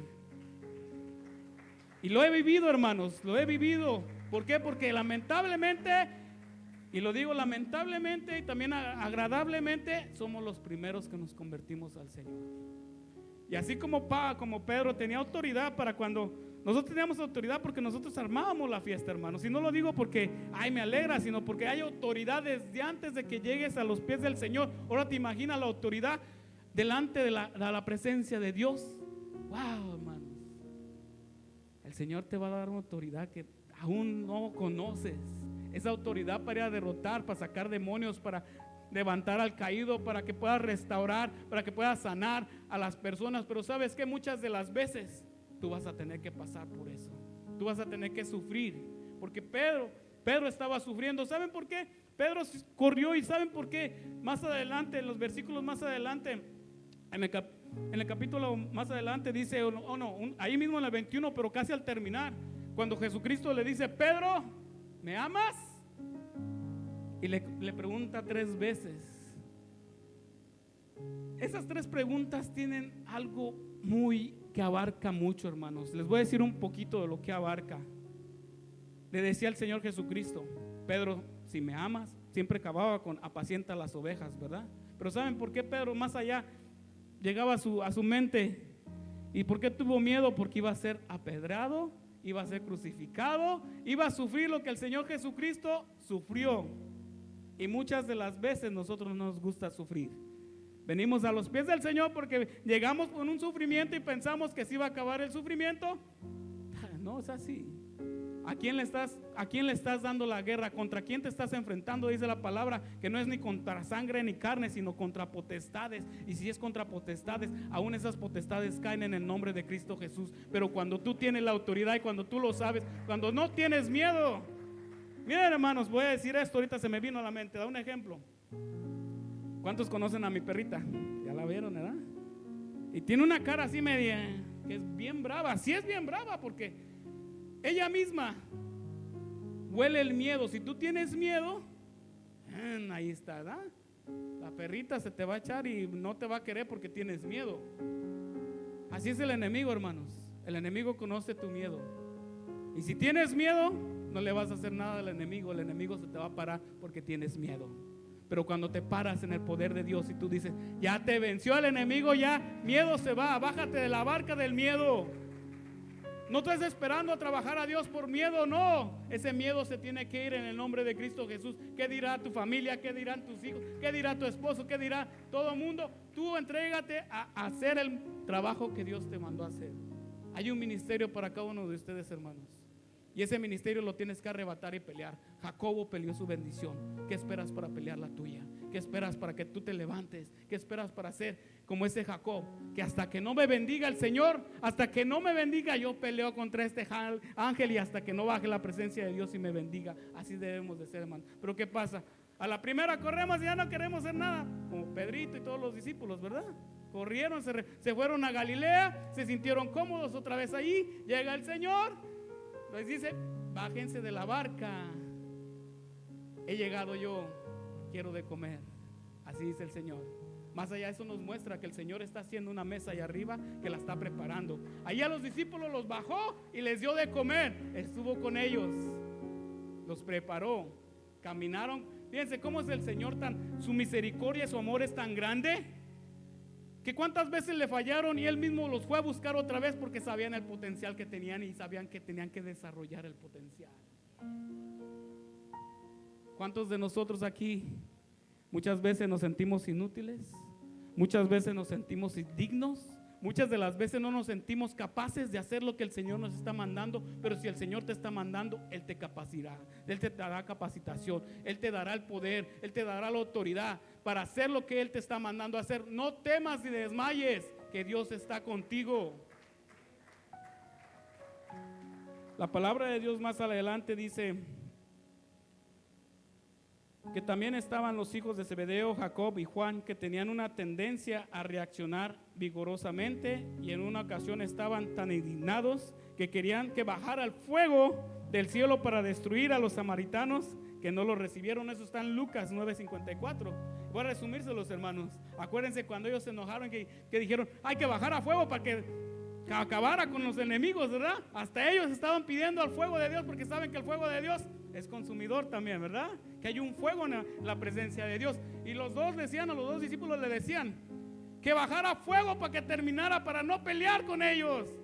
S2: Y lo he vivido, hermanos, lo he vivido. ¿Por qué? Porque lamentablemente, y lo digo lamentablemente y también agradablemente, somos los primeros que nos convertimos al Señor. Y así como Pedro tenía autoridad para cuando... Nosotros teníamos autoridad porque nosotros armábamos la fiesta, hermanos. Y no lo digo porque, ay, me alegra, sino porque hay autoridad desde antes de que llegues a los pies del Señor. Ahora te imaginas la autoridad delante de la presencia de Dios. Wow, hermanos. El Señor te va a dar una autoridad que aún no conoces. esa autoridad para ir a derrotar, para sacar demonios, para levantar al caído, para que puedas restaurar, para que puedas sanar a las personas. Pero sabes que muchas de las veces tú vas a tener que pasar por eso, tú vas a tener que sufrir, porque Pedro estaba sufriendo. ¿Saben por qué? Pedro corrió, y ¿saben por qué? Más adelante, en los versículos más adelante, en el capítulo más adelante dice, ahí mismo en el 21, pero casi al terminar, cuando Jesucristo le dice: Pedro, ¿me amas? Y le pregunta 3 veces. Esas 3 preguntas tienen algo muy que abarca mucho, hermanos. Les voy a decir un poquito de lo que abarca. Le decía el Señor Jesucristo: Pedro, si me amas, siempre acababa con apacienta las ovejas, ¿verdad? Pero ¿saben por qué Pedro más allá llegaba a su mente? ¿Y por qué tuvo miedo? Porque iba a ser apedreado, iba a ser crucificado, iba a sufrir lo que el Señor Jesucristo sufrió. Y muchas de las veces nosotros no nos gusta sufrir. Venimos a los pies del Señor porque llegamos con un sufrimiento y pensamos que se iba a acabar el sufrimiento. No es así. ¿A quién le estás dando la guerra? ¿Contra quién te estás enfrentando? Dice la palabra que no es ni contra sangre ni carne, sino contra potestades. Y si es contra potestades, aún esas potestades caen en el nombre de Cristo Jesús. Pero cuando tú tienes la autoridad y cuando tú lo sabes, cuando no tienes miedo. Miren, hermanos, voy a decir esto, ahorita se me vino a la mente. Da un ejemplo. ¿Cuántos conocen a mi perrita? Ya la vieron, ¿verdad? Y tiene una cara así media, que es bien brava. Sí es bien brava porque ella misma huele el miedo. Si tú tienes miedo, ahí está, ¿verdad? La perrita se te va a echar y no te va a querer porque tienes miedo. Así es el enemigo, hermanos. El enemigo conoce tu miedo. Y si tienes miedo, no le vas a hacer nada al enemigo. El enemigo se te va a parar porque tienes miedo. Pero cuando te paras en el poder de Dios y tú dices: ya te venció el enemigo, ya miedo se va, bájate de la barca del miedo. No estés esperando a trabajar a Dios por miedo, no. Ese miedo se tiene que ir en el nombre de Cristo Jesús. ¿Qué dirá tu familia? ¿Qué dirán tus hijos? ¿Qué dirá tu esposo? ¿Qué dirá todo el mundo? Tú entrégate a hacer el trabajo que Dios te mandó a hacer. Hay un ministerio para cada uno de ustedes, hermanos, y ese ministerio lo tienes que arrebatar y pelear. Jacobo peleó su bendición. ¿Qué esperas para pelear la tuya? ¿Qué esperas para que tú te levantes? ¿Qué esperas para ser como ese Jacob? Que hasta que no me bendiga el Señor, hasta que no me bendiga, yo peleo contra este ángel, y hasta que no baje la presencia de Dios y me bendiga. Así debemos de ser, hermano. Pero ¿qué pasa? A la primera corremos y ya no queremos hacer nada, como Pedrito y todos los discípulos, ¿verdad? Corrieron, se fueron a Galilea, se sintieron cómodos otra vez allí. Llega el Señor, les dice: bájense de la barca, he llegado yo, quiero de comer. Así dice el Señor. Más allá, eso nos muestra que el Señor está haciendo una mesa allá arriba, que la está preparando. Allá los discípulos los bajó y les dio de comer. Estuvo con ellos, los preparó, caminaron. Fíjense cómo es el Señor, su misericordia, su amor es tan grande, que cuántas veces le fallaron y Él mismo los fue a buscar otra vez porque sabían el potencial que tenían y sabían que tenían que desarrollar el potencial. ¿Cuántos de nosotros aquí muchas veces nos sentimos inútiles? Muchas veces nos sentimos indignos. Muchas de las veces no nos sentimos capaces de hacer lo que el Señor nos está mandando. Pero si el Señor te está mandando, Él te capacitará, Él te dará capacitación, Él te dará el poder, Él te dará la autoridad para hacer lo que Él te está mandando a hacer. No temas ni desmayes, que Dios está contigo. La palabra de Dios más adelante dice que también estaban los hijos de Zebedeo, Jacob y Juan, que tenían una tendencia a reaccionar vigorosamente, y en una ocasión estaban tan indignados que querían que bajara el fuego del cielo para destruir a los samaritanos, que no lo recibieron. Eso está en Lucas 9:54. Voy a resumírselos, hermanos. Acuérdense cuando ellos se enojaron que dijeron: hay que bajar a fuego para que acabara con los enemigos, ¿verdad? Hasta ellos estaban pidiendo al fuego de Dios, porque saben que el fuego de Dios es consumidor también, ¿verdad? Que hay un fuego en la presencia de Dios. Y los dos decían, a los dos discípulos le decían que bajara fuego para que terminara, para no pelear con ellos.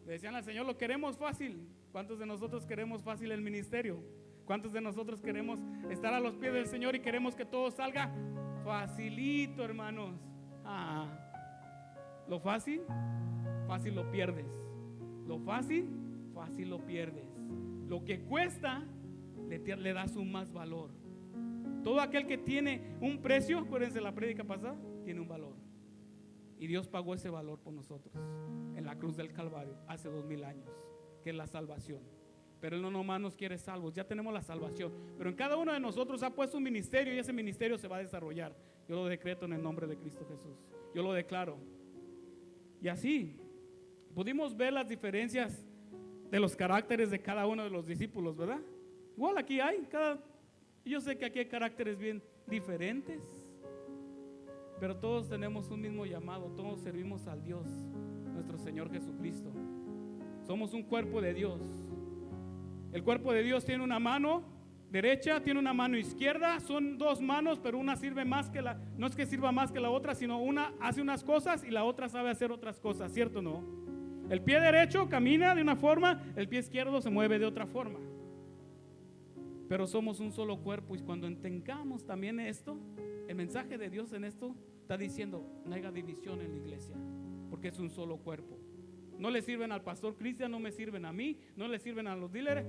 S2: Le decían al Señor: lo queremos fácil. ¿Cuántos de nosotros queremos fácil el ministerio? ¿Cuántos de nosotros queremos estar a los pies del Señor y queremos que todo salga facilito, hermanos? Lo fácil, fácil lo pierdes. Lo fácil, fácil lo pierdes. Lo que cuesta, le das un más valor. Todo aquel que tiene un precio, acuérdense la prédica pasada, tiene un valor. Y Dios pagó ese valor por nosotros en la cruz del Calvario hace 2000 años, que es la salvación. Pero Él no nomás nos quiere salvos, ya tenemos la salvación. Pero en cada uno de nosotros ha puesto un ministerio y ese ministerio se va a desarrollar. Yo lo decreto en el nombre de Cristo Jesús. Yo lo declaro. Y así pudimos ver las diferencias de los caracteres de cada uno de los discípulos, ¿verdad? Igual aquí hay, yo sé que aquí hay caracteres bien diferentes, pero todos tenemos un mismo llamado, todos servimos al Dios, nuestro Señor Jesucristo. Somos un cuerpo de Dios. El cuerpo de Dios tiene una mano derecha, tiene una mano izquierda, son dos manos, pero una sirve más que no es que sirva más que la otra, sino una hace unas cosas y la otra sabe hacer otras cosas, ¿cierto o no? El pie derecho camina de una forma, el pie izquierdo se mueve de otra forma. Pero somos un solo cuerpo, y cuando entendamos también esto, el mensaje de Dios en esto está diciendo: no haya división en la iglesia, porque es un solo cuerpo. No le sirven al pastor Cristian, no me sirven a mí, no le sirven a los líderes.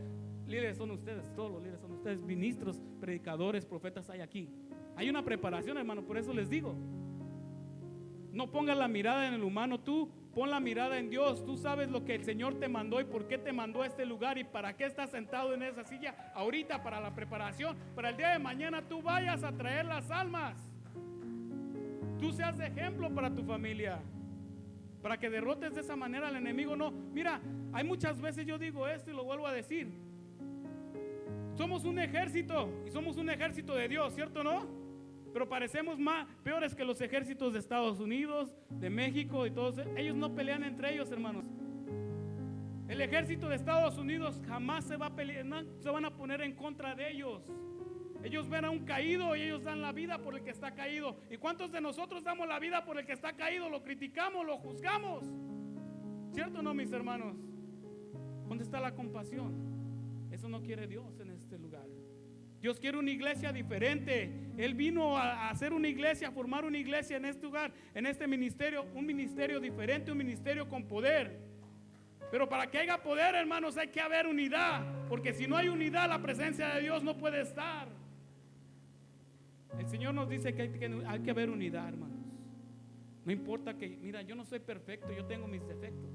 S2: Líderes son ustedes, todos los líderes son ustedes, ministros, predicadores, profetas hay aquí. Hay una preparación, hermano, por eso les digo: no pongas la mirada en el humano, tú pon la mirada en Dios. Tú sabes lo que el Señor te mandó y por qué te mandó a este lugar y para qué estás sentado en esa silla ahorita, para la preparación, para el día de mañana tú vayas a traer las almas, tú seas de ejemplo para tu familia, para que derrotes de esa manera al enemigo. No, mira, hay muchas veces yo digo esto y lo vuelvo a decir: somos un ejército y somos un ejército de Dios, ¿cierto o no? Pero parecemos peores que los ejércitos de Estados Unidos, de México y todos. Ellos no pelean entre ellos, hermanos. El ejército de Estados Unidos jamás se va a pelear, no se van a poner en contra de ellos. Ellos ven a un caído y ellos dan la vida por el que está caído. ¿Y cuántos de nosotros damos la vida por el que está caído? Lo criticamos, lo juzgamos, ¿cierto o no, mis hermanos? ¿Dónde está la compasión? Eso no quiere Dios en este lugar. Dios quiere una iglesia diferente. Él vino a hacer una iglesia, a formar una iglesia en este lugar, en este ministerio, un ministerio diferente, un ministerio con poder. Pero para que haya poder, hermanos, hay que haber unidad, porque si no hay unidad, la presencia de Dios no puede estar. El Señor nos dice que hay que haber unidad, hermanos. No importa que, mira, yo no soy perfecto, yo tengo mis defectos,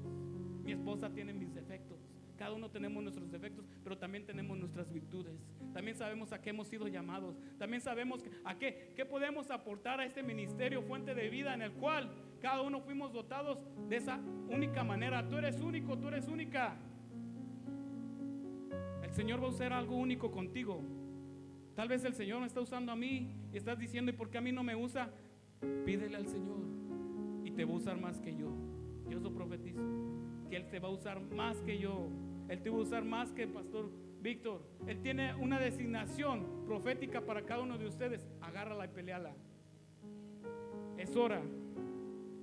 S2: mi esposa tiene mis defectos. Cada uno tenemos nuestros defectos, pero también tenemos nuestras virtudes. También sabemos a qué hemos sido llamados. También sabemos qué podemos aportar a este ministerio, fuente de vida, en el cual cada uno fuimos dotados de esa única manera. Tú eres único, tú eres única. El Señor va a usar algo único contigo. Tal vez el Señor me está usando a mí y estás diciendo: ¿y por qué a mí no me usa? Pídele al Señor y te va a usar más que yo. Yo lo profetizo, que Él te va a usar más que yo. Él te va a usar más que el pastor Víctor. Él tiene una designación profética para cada uno de ustedes. Agárrala y peleala. Es hora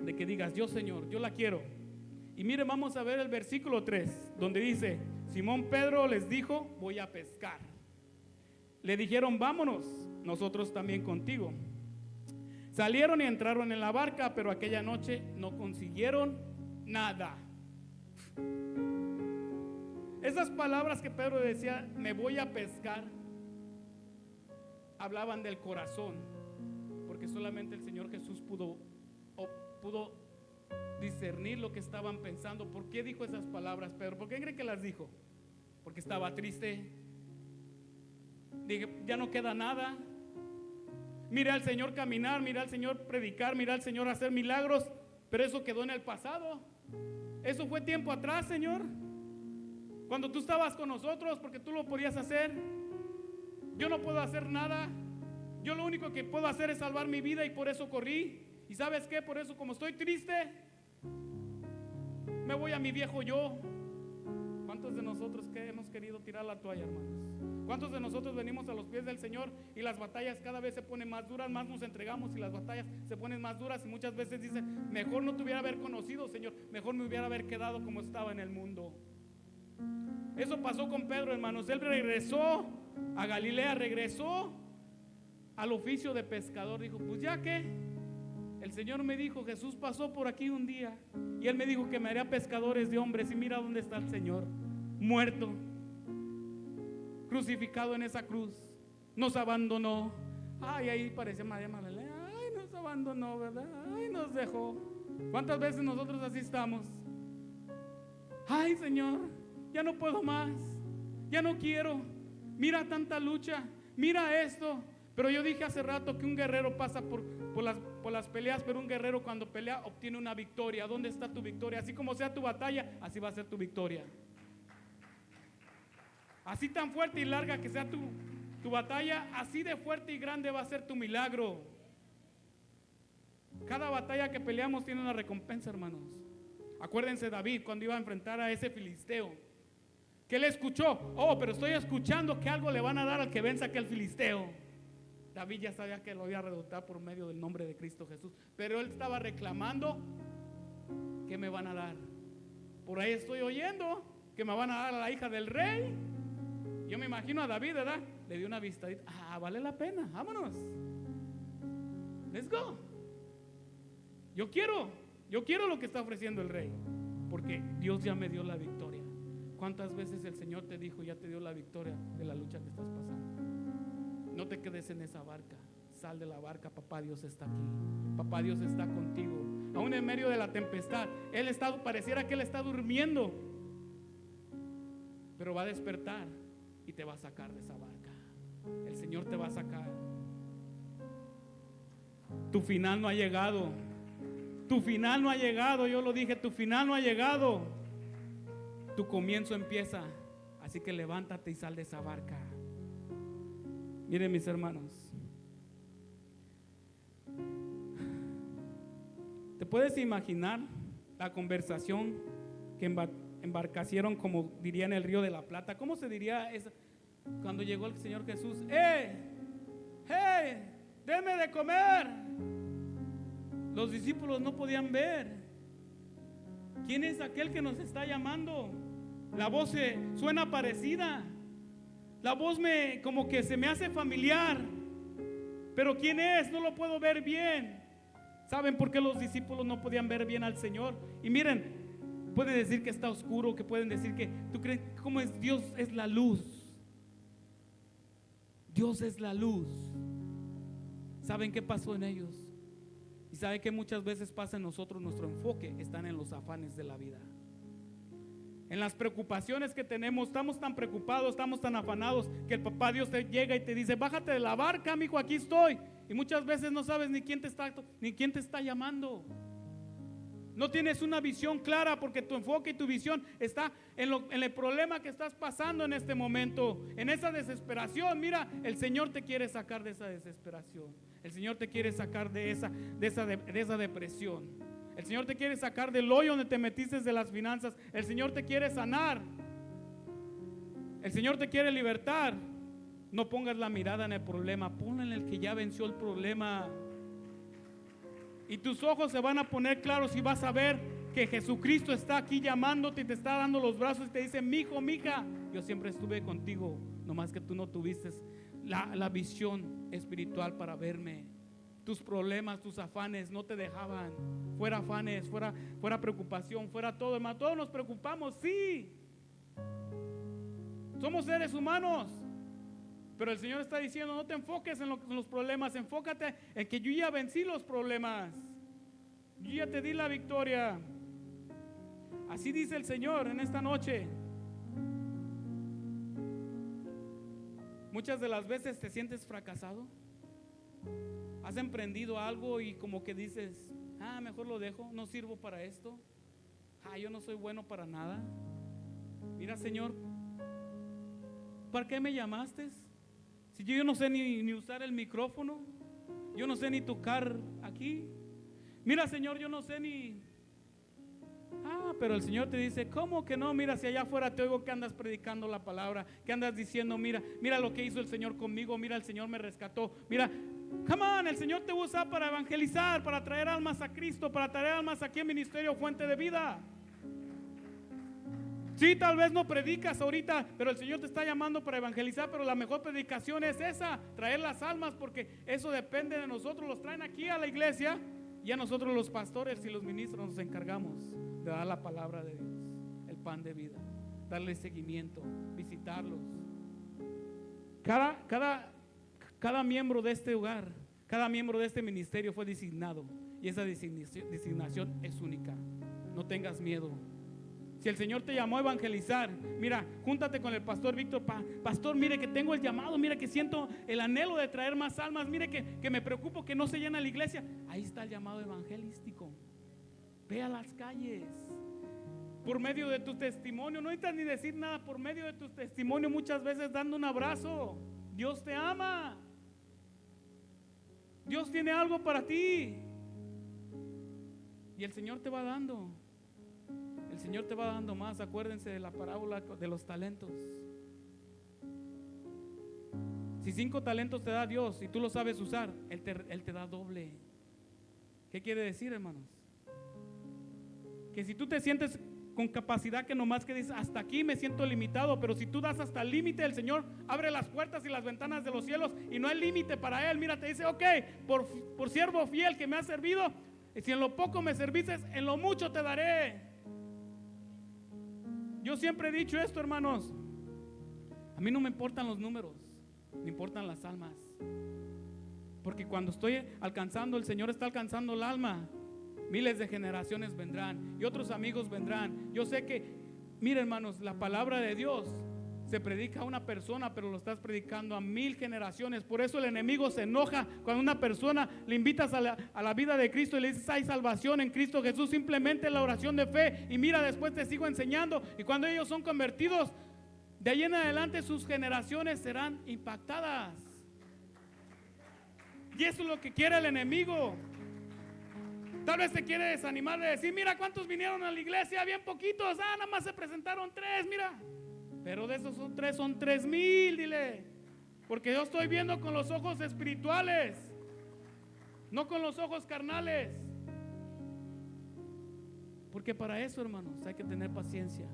S2: de que digas: yo, Señor, yo la quiero. Y miren, vamos a ver el versículo 3, donde dice: Simón Pedro les dijo: voy a pescar. Le dijeron: vámonos, nosotros también contigo. Salieron y entraron en la barca, pero aquella noche no consiguieron nada. Esas palabras que Pedro decía: me voy a pescar, hablaban del corazón, porque solamente el Señor Jesús pudo discernir lo que estaban pensando. ¿Por qué dijo esas palabras Pedro? ¿Por qué cree que las dijo? Porque estaba triste. Dije: ya no queda nada. Mira al Señor caminar, mira al Señor predicar, mira al Señor hacer milagros, pero eso quedó en el pasado. Eso fue tiempo atrás, Señor, cuando tú estabas con nosotros, porque tú lo podías hacer. Yo no puedo hacer nada. Yo lo único que puedo hacer es salvar mi vida, y por eso corrí. ¿Y sabes qué? Por eso, como estoy triste, me voy a mi viejo yo. ¿Cuántos de nosotros que hemos querido tirar la toalla, hermanos? ¿Cuántos de nosotros venimos a los pies del Señor y las batallas cada vez se ponen más duras, más nos entregamos y las batallas se ponen más duras, y muchas veces dicen: mejor no te hubiera haber conocido, Señor, mejor me hubiera haber quedado como estaba en el mundo? Eso pasó con Pedro, hermanos. Él regresó a Galilea, regresó al oficio de pescador. Dijo: pues ya que el Señor me dijo, Jesús pasó por aquí un día y Él me dijo que me haría pescadores de hombres, y mira dónde está el Señor, muerto, crucificado en esa cruz, nos abandonó. Ay, ahí parecía María Magdalena. Ay, nos abandonó, ¿verdad? Ay, nos dejó. ¿Cuántas veces nosotros así estamos? Ay, Señor, ya no puedo más, ya no quiero. Mira tanta lucha, mira esto. Pero yo dije hace rato que un guerrero pasa por las peleas, pero un guerrero cuando pelea obtiene una victoria. ¿Dónde está tu victoria? Así como sea tu batalla, así va a ser tu victoria. Así tan fuerte y larga que sea tu batalla, así de fuerte y grande va a ser tu milagro. Cada batalla que peleamos tiene una recompensa, hermanos. Acuérdense David cuando iba a enfrentar a ese filisteo, que él escuchó, oh, pero estoy escuchando que algo le van a dar al que venza aquel filisteo. David ya sabía que lo iba a derrotar por medio del nombre de Cristo Jesús, pero él estaba reclamando, ¿qué me van a dar? Por ahí estoy oyendo que me van a dar a la hija del rey. Yo me imagino a David, ¿verdad? Le dio una vistadita. Ah, vale la pena, vámonos. Let's go. Yo quiero lo que está ofreciendo el rey, porque Dios ya me dio la victoria. ¿Cuántas veces el Señor te dijo, ya te dio la victoria de la lucha que estás pasando? No te quedes en esa barca, sal de la barca. Papá Dios está aquí, papá Dios está contigo. Aún en medio de la tempestad, pareciera que Él está durmiendo, pero va a despertar y te va a sacar de esa barca. El Señor te va a sacar. Tu final no ha llegado. Tu final no ha llegado, yo lo dije, tu final no ha llegado. Tu comienzo empieza. Así que levántate y sal de esa barca. Miren mis hermanos, ¿te puedes imaginar la conversación que embarcación, como diría en el Río de la Plata? ¿Cómo se diría eso? Cuando llegó el Señor Jesús, denme de comer. Los discípulos no podían ver. ¿Quién es aquel que nos está llamando? La voz suena parecida. La voz como que se me hace familiar. Pero ¿quién es? No lo puedo ver bien. ¿Saben por qué los discípulos no podían ver bien al Señor? Y miren, pueden decir que está oscuro, que pueden decir que, ¿tú crees cómo es? Dios es la luz. Dios es la luz. ¿Saben qué pasó en ellos? Y saben que muchas veces pasa en nosotros, nuestro enfoque están en los afanes de la vida, en las preocupaciones que tenemos. Estamos tan preocupados, estamos tan afanados, que el papá Dios te llega y te dice, bájate de la barca, mijo, aquí estoy. Y muchas veces no sabes ni quién te está llamando. No tienes una visión clara, porque tu enfoque y tu visión está en el problema que estás pasando en este momento, en esa desesperación. Mira, el Señor te quiere sacar de esa desesperación. El Señor te quiere sacar de esa depresión. El Señor te quiere sacar del hoyo donde te metiste de las finanzas. El Señor te quiere sanar. El Señor te quiere libertar. No pongas la mirada en el problema, ponla en el que ya venció el problema. Y tus ojos se van a poner claros y vas a ver que Jesucristo está aquí llamándote y te está dando los brazos y te dice, mijo, mija, yo siempre estuve contigo, nomás que tú no tuviste la visión espiritual para verme. Tus problemas, tus afanes no te dejaban. Fuera afanes, fuera preocupación, fuera todo, hermano. Todos nos preocupamos, sí. Somos seres humanos. Pero el Señor está diciendo, no te enfoques en los problemas, enfócate en que yo ya vencí los problemas. Yo ya te di la victoria. Así dice el Señor en esta noche. Muchas de las veces te sientes fracasado. Has emprendido algo y como que dices, mejor lo dejo, no sirvo para esto. Yo no soy bueno para nada. Mira, Señor, ¿para qué me llamaste? Si yo no sé ni usar el micrófono, yo no sé ni tocar aquí. Mira, Señor, yo no sé ni... pero el Señor te dice, ¿cómo que no? Mira, si allá afuera te oigo que andas predicando la palabra, que andas diciendo, mira lo que hizo el Señor conmigo, mira, el Señor me rescató, mira, come on, el Señor te usa para evangelizar, para traer almas a Cristo, para traer almas aquí en Ministerio Fuente de Vida. Sí, tal vez no predicas ahorita, pero el Señor te está llamando para evangelizar. Pero la mejor predicación es esa, traer las almas, porque eso depende de nosotros. Los traen aquí a la iglesia y a nosotros los pastores y los ministros nos encargamos de dar la palabra de Dios, el pan de vida, darle seguimiento, visitarlos. Cada miembro de este hogar, cada miembro de este ministerio fue designado, y esa designación es única. No tengas miedo. Si el Señor te llamó a evangelizar, mira, júntate con el pastor Víctor. Pastor, mire que tengo el llamado, mire que siento el anhelo de traer más almas, mire que me preocupo que no se llena la iglesia. Ahí está el llamado evangelístico. Ve a las calles. Por medio de tu testimonio, no necesitas ni decir nada, por medio de tu testimonio, muchas veces dando un abrazo. Dios te ama. Dios tiene algo para ti. Y el Señor te va dando. El Señor te va dando más. Acuérdense de la parábola de los talentos. Si 5 talentos te da Dios y tú lo sabes usar, Él te da doble. ¿Qué quiere decir, hermanos? Que si tú te sientes con capacidad que nomás que dices, hasta aquí me siento limitado, pero si tú das hasta el límite, el Señor abre las puertas y las ventanas de los cielos y no hay límite para Él. Mira, te dice, ok, por siervo fiel que me has servido, si en lo poco me services, en lo mucho te daré. Yo siempre he dicho esto, hermanos, a mí no me importan los números, me importan las almas, porque cuando estoy alcanzando, el Señor está alcanzando el alma. Miles de generaciones vendrán y otros amigos vendrán. Yo sé que, mira, hermanos, la palabra de Dios se predica a una persona, pero lo estás predicando a 1000 generaciones. Por eso el enemigo se enoja cuando una persona le invitas a la vida de Cristo y le dices, hay salvación en Cristo Jesús, simplemente la oración de fe. Y mira, después te sigo enseñando. Y cuando ellos son convertidos, de ahí en adelante sus generaciones serán impactadas. Y eso es lo que quiere el enemigo. Tal vez te quiere desanimar de decir, mira cuántos vinieron a la iglesia, bien poquitos, nada más se presentaron 3, mira. Pero de esos son 3, son 3000, dile. Porque yo estoy viendo con los ojos espirituales, no con los ojos carnales. Porque para eso, hermanos, hay que tener paciencia,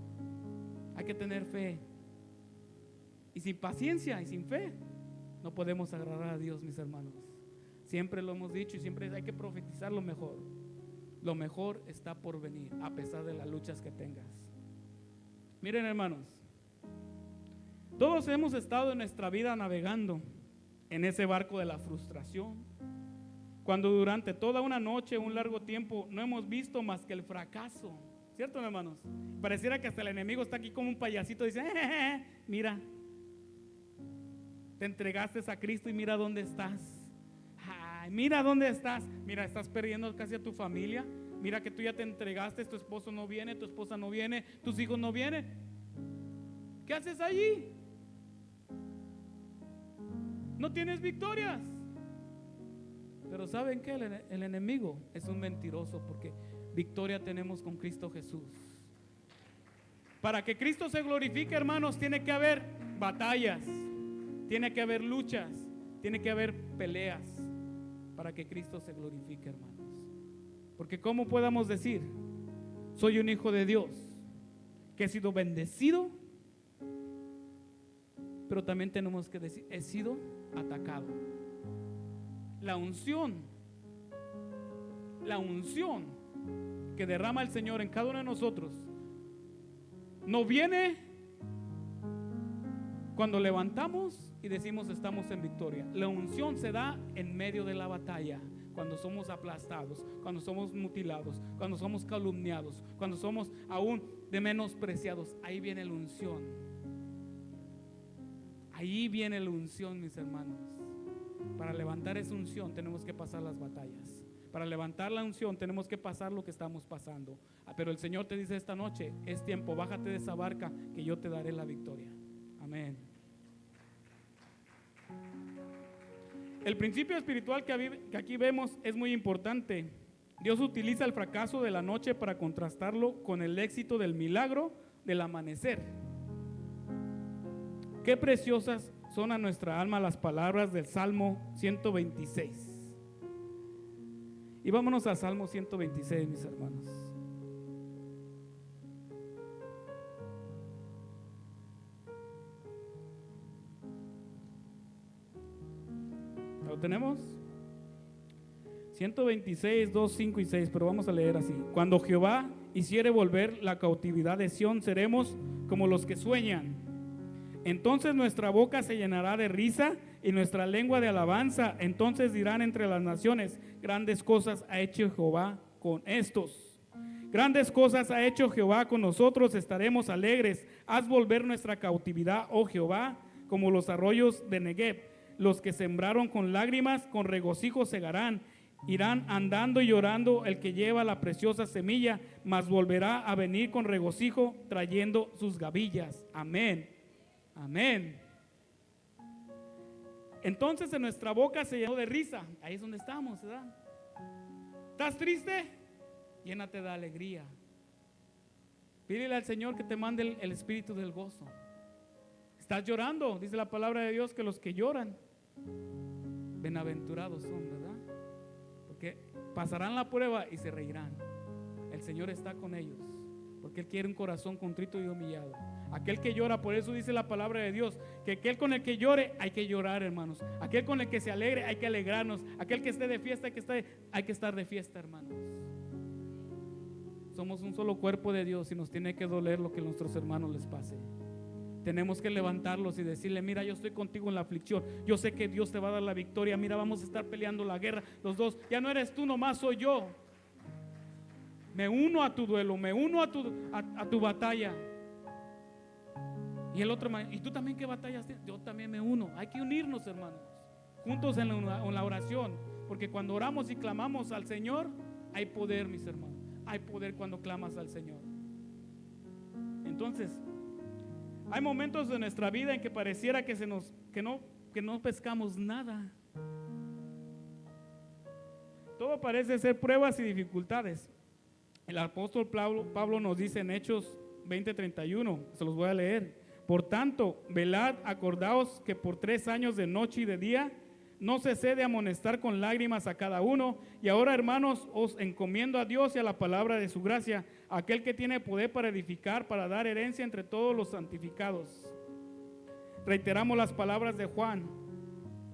S2: hay que tener fe. Y sin paciencia y sin fe no podemos agradar a Dios, mis hermanos. Siempre lo hemos dicho y siempre hay que profetizar lo mejor. Lo mejor está por venir, a pesar de las luchas que tengas. Miren, hermanos, todos hemos estado en nuestra vida navegando en ese barco de la frustración, cuando durante toda una noche, un largo tiempo, no hemos visto más que el fracaso. ¿Cierto, hermanos? Pareciera que hasta el enemigo está aquí como un payasito, dice, mira, te entregaste a Cristo y mira dónde estás. Ay, mira dónde estás. Mira, estás perdiendo casi a tu familia. Mira que tú ya te entregaste, tu esposo no viene, tu esposa no viene, tus hijos no vienen. ¿Qué haces allí? No tienes victorias. Pero ¿saben qué? El enemigo es un mentiroso, porque victoria tenemos con Cristo Jesús. Para que Cristo se glorifique, hermanos, tiene que haber batallas, tiene que haber luchas, tiene que haber peleas para que Cristo se glorifique, hermanos. Porque ¿cómo podamos decir, soy un hijo de Dios, que he sido bendecido, pero también tenemos que decir, he sido atacado? La unción que derrama el Señor en cada uno de nosotros no viene cuando levantamos y decimos estamos en victoria. La unción se da en medio de la batalla, cuando somos aplastados, cuando somos mutilados, cuando somos calumniados, cuando somos aún de menospreciados. Ahí viene la unción. Ahí viene la unción, mis hermanos. Para levantar esa unción tenemos que pasar las batallas. Para levantar la unción tenemos que pasar lo que estamos pasando. Pero el Señor te dice esta noche, es tiempo, bájate de esa barca que yo te daré la victoria. Amén. El principio espiritual que aquí vemos es muy importante. Dios utiliza el fracaso de la noche para contrastarlo con el éxito del milagro del amanecer. Qué preciosas son a nuestra alma las palabras del Salmo 126. Y vámonos a Salmo 126, mis hermanos. ¿Lo tenemos? 126, 2, 5 y 6, pero vamos a leer así. Cuando Jehová hiciere volver la cautividad de Sión, seremos como los que sueñan. Entonces nuestra boca se llenará de risa y nuestra lengua de alabanza. Entonces dirán entre las naciones, grandes cosas ha hecho Jehová con estos. Grandes cosas ha hecho Jehová con nosotros, estaremos alegres. Haz volver nuestra cautividad, oh Jehová, como los arroyos de Negev. Los que sembraron con lágrimas, con regocijo segarán. Irán andando y llorando el que lleva la preciosa semilla, mas volverá a venir con regocijo trayendo sus gavillas. Amén. Amén. Entonces en nuestra boca se llenó de risa. Ahí es donde estamos, ¿verdad? ¿Estás triste? Llénate de alegría. Pídele al Señor que te mande el espíritu del gozo. ¿Estás llorando? Dice la palabra de Dios que los que lloran, bienaventurados son, ¿verdad? Porque pasarán la prueba y se reirán. El Señor está con ellos, porque Él quiere un corazón contrito y humillado. Aquel que llora, por eso dice la palabra de Dios, que aquel con el que llore hay que llorar, hermanos. Aquel con el que se alegre hay que alegrarnos. Aquel que esté de fiesta hay que estar de fiesta, hermanos. Somos un solo cuerpo de Dios y nos tiene que doler lo que a nuestros hermanos les pase. Tenemos que levantarlos y decirle: mira, yo estoy contigo en la aflicción, yo sé que Dios te va a dar la victoria, mira, vamos a estar peleando la guerra los dos, ya no eres tú nomás, soy yo. Me uno a tu duelo, me uno a tu batalla. Y el otro: ¿y tú también qué batallas tienes? Yo también me uno. Hay que unirnos, hermanos, juntos en la oración, porque cuando oramos y clamamos al Señor, hay poder, mis hermanos. Hay poder cuando clamas al Señor. Entonces, hay momentos de nuestra vida en que pareciera que no pescamos nada. Todo parece ser pruebas y dificultades. El apóstol Pablo nos dice en Hechos 20:31, se los voy a leer: por tanto, velad, acordaos que por 3 años de noche y de día no cesé de amonestar con lágrimas a cada uno. Y ahora, hermanos, os encomiendo a Dios y a la palabra de su gracia, aquel que tiene poder para edificar, para dar herencia entre todos los santificados. Reiteramos las palabras de Juan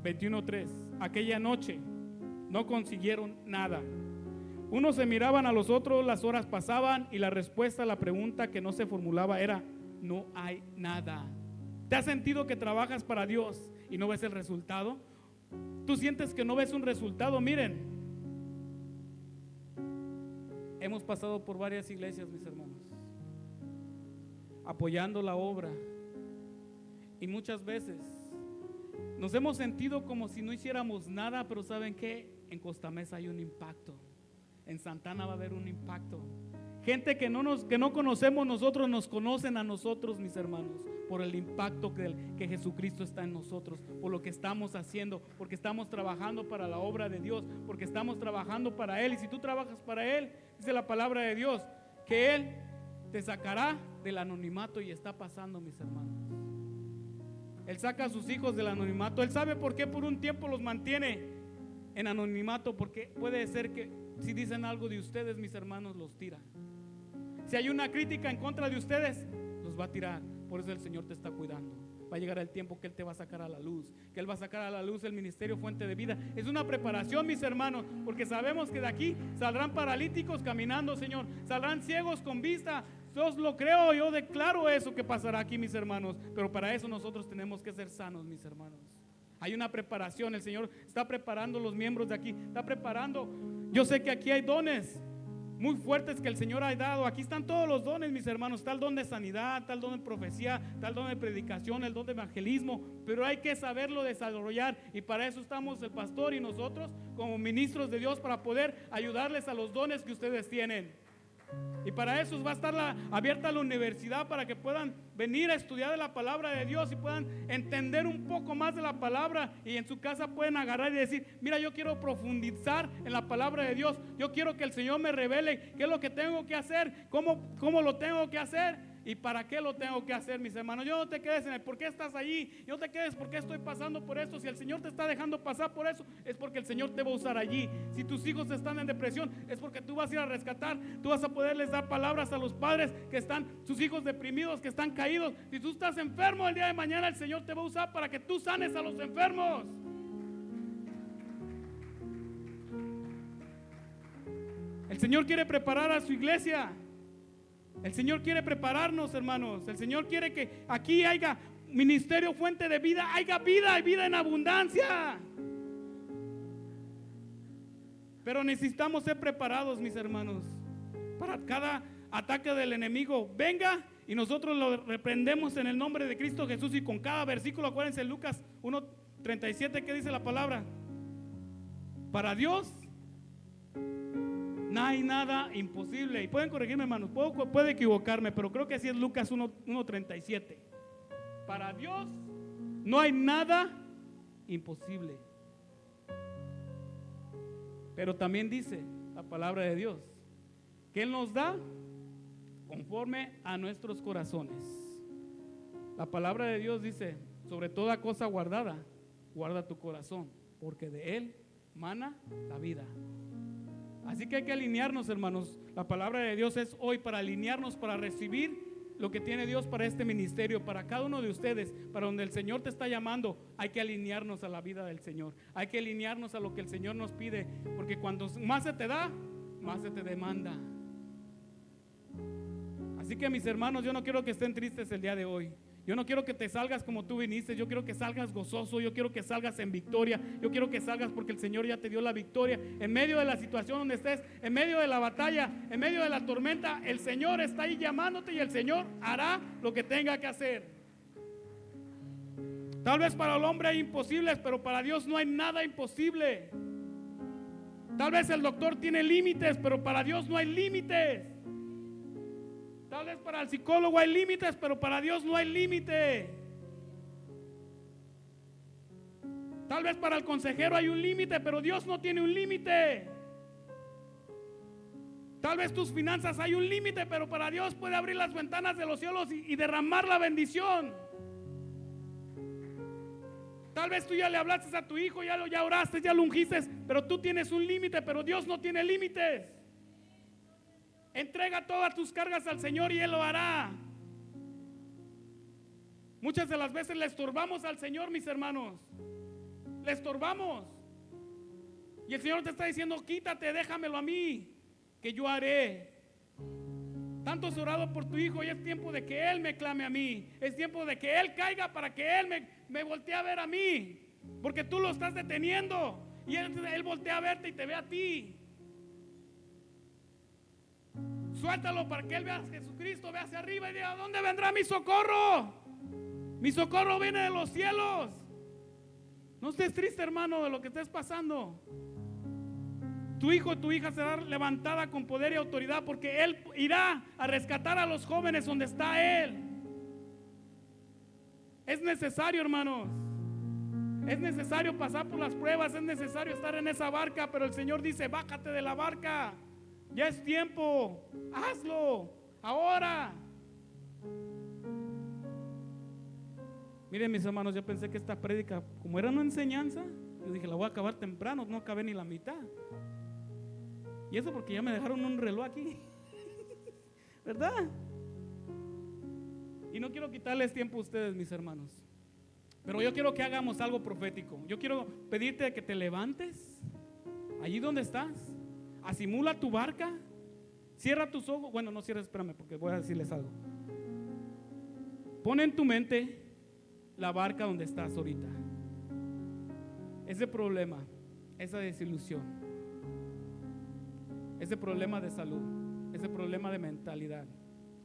S2: 21:3. Aquella noche no consiguieron nada. Unos se miraban a los otros, las horas pasaban y la respuesta a la pregunta que no se formulaba era: no hay nada. ¿Te has sentido que trabajas para Dios y no ves el resultado? ¿Tú sientes que no ves un resultado? Miren, hemos pasado por varias iglesias, mis hermanos, apoyando la obra, y muchas veces nos hemos sentido como si no hiciéramos nada, pero ¿saben qué? En Costa Mesa hay un impacto, en Santana va a haber un impacto. Gente que no conocemos nosotros, nos conocen a nosotros, mis hermanos, por el impacto que Jesucristo está en nosotros, por lo que estamos haciendo, porque estamos trabajando para la obra de Dios, porque estamos trabajando para Él. Y si tú trabajas para Él, dice la palabra de Dios, que Él te sacará del anonimato, y está pasando, mis hermanos. Él saca a sus hijos del anonimato. Él sabe por qué por un tiempo los mantiene en anonimato, porque puede ser que si dicen algo de ustedes, mis hermanos, los tira. Si hay una crítica en contra de ustedes, los va a tirar. Por eso el Señor te está cuidando. Va a llegar el tiempo que Él te va a sacar a la luz, que Él va a sacar a la luz el ministerio Fuente de Vida. Es una preparación, mis hermanos, porque sabemos que de aquí saldrán paralíticos caminando, Señor, saldrán ciegos con vista. Yo lo creo, yo declaro eso que pasará aquí, mis hermanos. Pero para eso nosotros tenemos que ser sanos, mis hermanos. Hay una preparación. El Señor está preparando los miembros de aquí, está preparando. Yo sé que aquí hay dones muy fuertes que el Señor ha dado. Aquí están todos los dones, mis hermanos. Está el don de sanidad, está el don de profecía, está el don de predicación, el don de evangelismo, pero hay que saberlo desarrollar, y para eso estamos el pastor y nosotros como ministros de Dios, para poder ayudarles a los dones que ustedes tienen. Y para eso va a estar abierta la universidad, para que puedan venir a estudiar de la palabra de Dios y puedan entender un poco más de la palabra, y en su casa pueden agarrar y decir: mira, yo quiero profundizar en la palabra de Dios, yo quiero que el Señor me revele qué es lo que tengo que hacer, cómo lo tengo que hacer y para qué lo tengo que hacer, mis hermanos. Yo no te quedes en el por qué estás allí, no te quedes por qué estoy pasando por esto. Si el Señor te está dejando pasar por eso, es porque el Señor te va a usar allí. Si tus hijos están en depresión, es porque tú vas a ir a rescatar, tú vas a poderles dar palabras a los padres que están, sus hijos deprimidos, que están caídos. Si tú estás enfermo, el día de mañana el Señor te va a usar para que tú sanes a los enfermos. El Señor quiere preparar a su iglesia. El Señor quiere prepararnos, hermanos. El Señor quiere que aquí haya ministerio Fuente de Vida, haya vida y vida en abundancia. Pero necesitamos ser preparados, mis hermanos, para cada ataque del enemigo venga y nosotros lo reprendemos en el nombre de Cristo Jesús. Y con cada versículo, acuérdense, Lucas 1:37, ¿qué dice la palabra? Para Dios no hay nada imposible. Y pueden corregirme, hermanos, puedo equivocarme, pero creo que así es Lucas 1:37. Para Dios no hay nada imposible. Pero también dice la palabra de Dios que Él nos da conforme a nuestros corazones. La palabra de Dios dice: sobre toda cosa guardada, guarda tu corazón, porque de él mana la vida. Así que hay que alinearnos, hermanos. La palabra de Dios es hoy para alinearnos, para recibir lo que tiene Dios para este ministerio, para cada uno de ustedes, para donde el Señor te está llamando. Hay que alinearnos a la vida del Señor, hay que alinearnos a lo que el Señor nos pide, porque cuando más se te da, más se te demanda. Así que, mis hermanos, yo no quiero que estén tristes el día de hoy. Yo no quiero que te salgas como tú viniste. Yo quiero que salgas gozoso. Yo quiero que salgas en victoria. Yo quiero que salgas porque el Señor ya te dio la victoria. En medio de la situación donde estés, en medio de la batalla, en medio de la tormenta, el Señor está ahí llamándote y el Señor hará lo que tenga que hacer. Tal vez para el hombre hay imposibles, pero para Dios no hay nada imposible. Tal vez el doctor tiene límites, pero para Dios no hay límites. Tal vez para el psicólogo hay límites, pero para Dios no hay límite. Tal vez para el consejero hay un límite, pero Dios no tiene un límite. Tal vez tus finanzas hay un límite, pero para Dios puede abrir las ventanas de los cielos y derramar la bendición. Tal vez tú ya le hablaste a tu hijo, ya oraste, ya lo ungiste, pero tú tienes un límite, pero Dios no tiene límites. Entrega todas tus cargas al Señor y Él lo hará. Muchas de las veces le estorbamos al Señor, mis hermanos. Le estorbamos. Y el Señor te está diciendo: quítate, déjamelo a mí, que yo haré. Tanto has orado por tu hijo y es tiempo de que Él me clame a mí. Es tiempo de que Él caiga para que Él me voltee a ver a mí. Porque tú lo estás deteniendo y Él voltea a verte y te ve a ti. Suéltalo para que Él vea a Jesucristo, vea hacia arriba y diga: ¿dónde vendrá mi socorro? Mi socorro viene de los cielos. No estés triste, hermano, de lo que estés pasando. Tu hijo o tu hija será levantada con poder y autoridad, porque Él irá a rescatar a los jóvenes donde está Él. Es necesario, hermanos. Es necesario pasar por las pruebas, es necesario estar en esa barca, pero el Señor dice: bájate de la barca. Ya es tiempo, hazlo, ahora. Miren, mis hermanos, yo pensé que esta prédica, como era una enseñanza, yo dije: la voy a acabar temprano, no acabé ni la mitad. Y eso porque ya me dejaron un reloj aquí, ¿verdad? Y no quiero quitarles tiempo a ustedes, mis hermanos, pero yo quiero que hagamos algo profético. Yo quiero pedirte que te levantes allí donde estás. Asimula tu barca, cierra tus ojos. Bueno, no cierres, espérame, porque voy a decirles algo. Pon en tu mente la barca donde estás ahorita. Ese problema, esa desilusión, ese problema de salud, ese problema de mentalidad,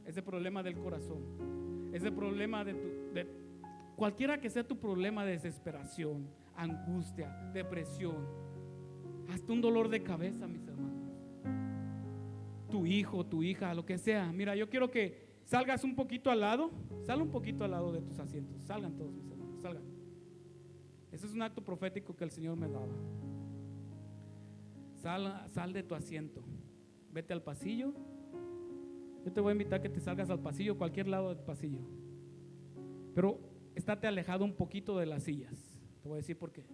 S2: ese problema del corazón, ese problema de cualquiera que sea tu problema, de desesperación, angustia, depresión, hasta un dolor de cabeza, mis hermanos. Tu hijo, tu hija, lo que sea. Mira, yo quiero que salgas un poquito al lado. Sal un poquito al lado de tus asientos. Salgan todos, mis hermanos, salgan. Ese es un acto profético que el Señor me daba. Sal de tu asiento. Vete al pasillo. Yo te voy a invitar a que te salgas al pasillo, cualquier lado del pasillo. Pero estate alejado un poquito de las sillas. Te voy a decir por qué.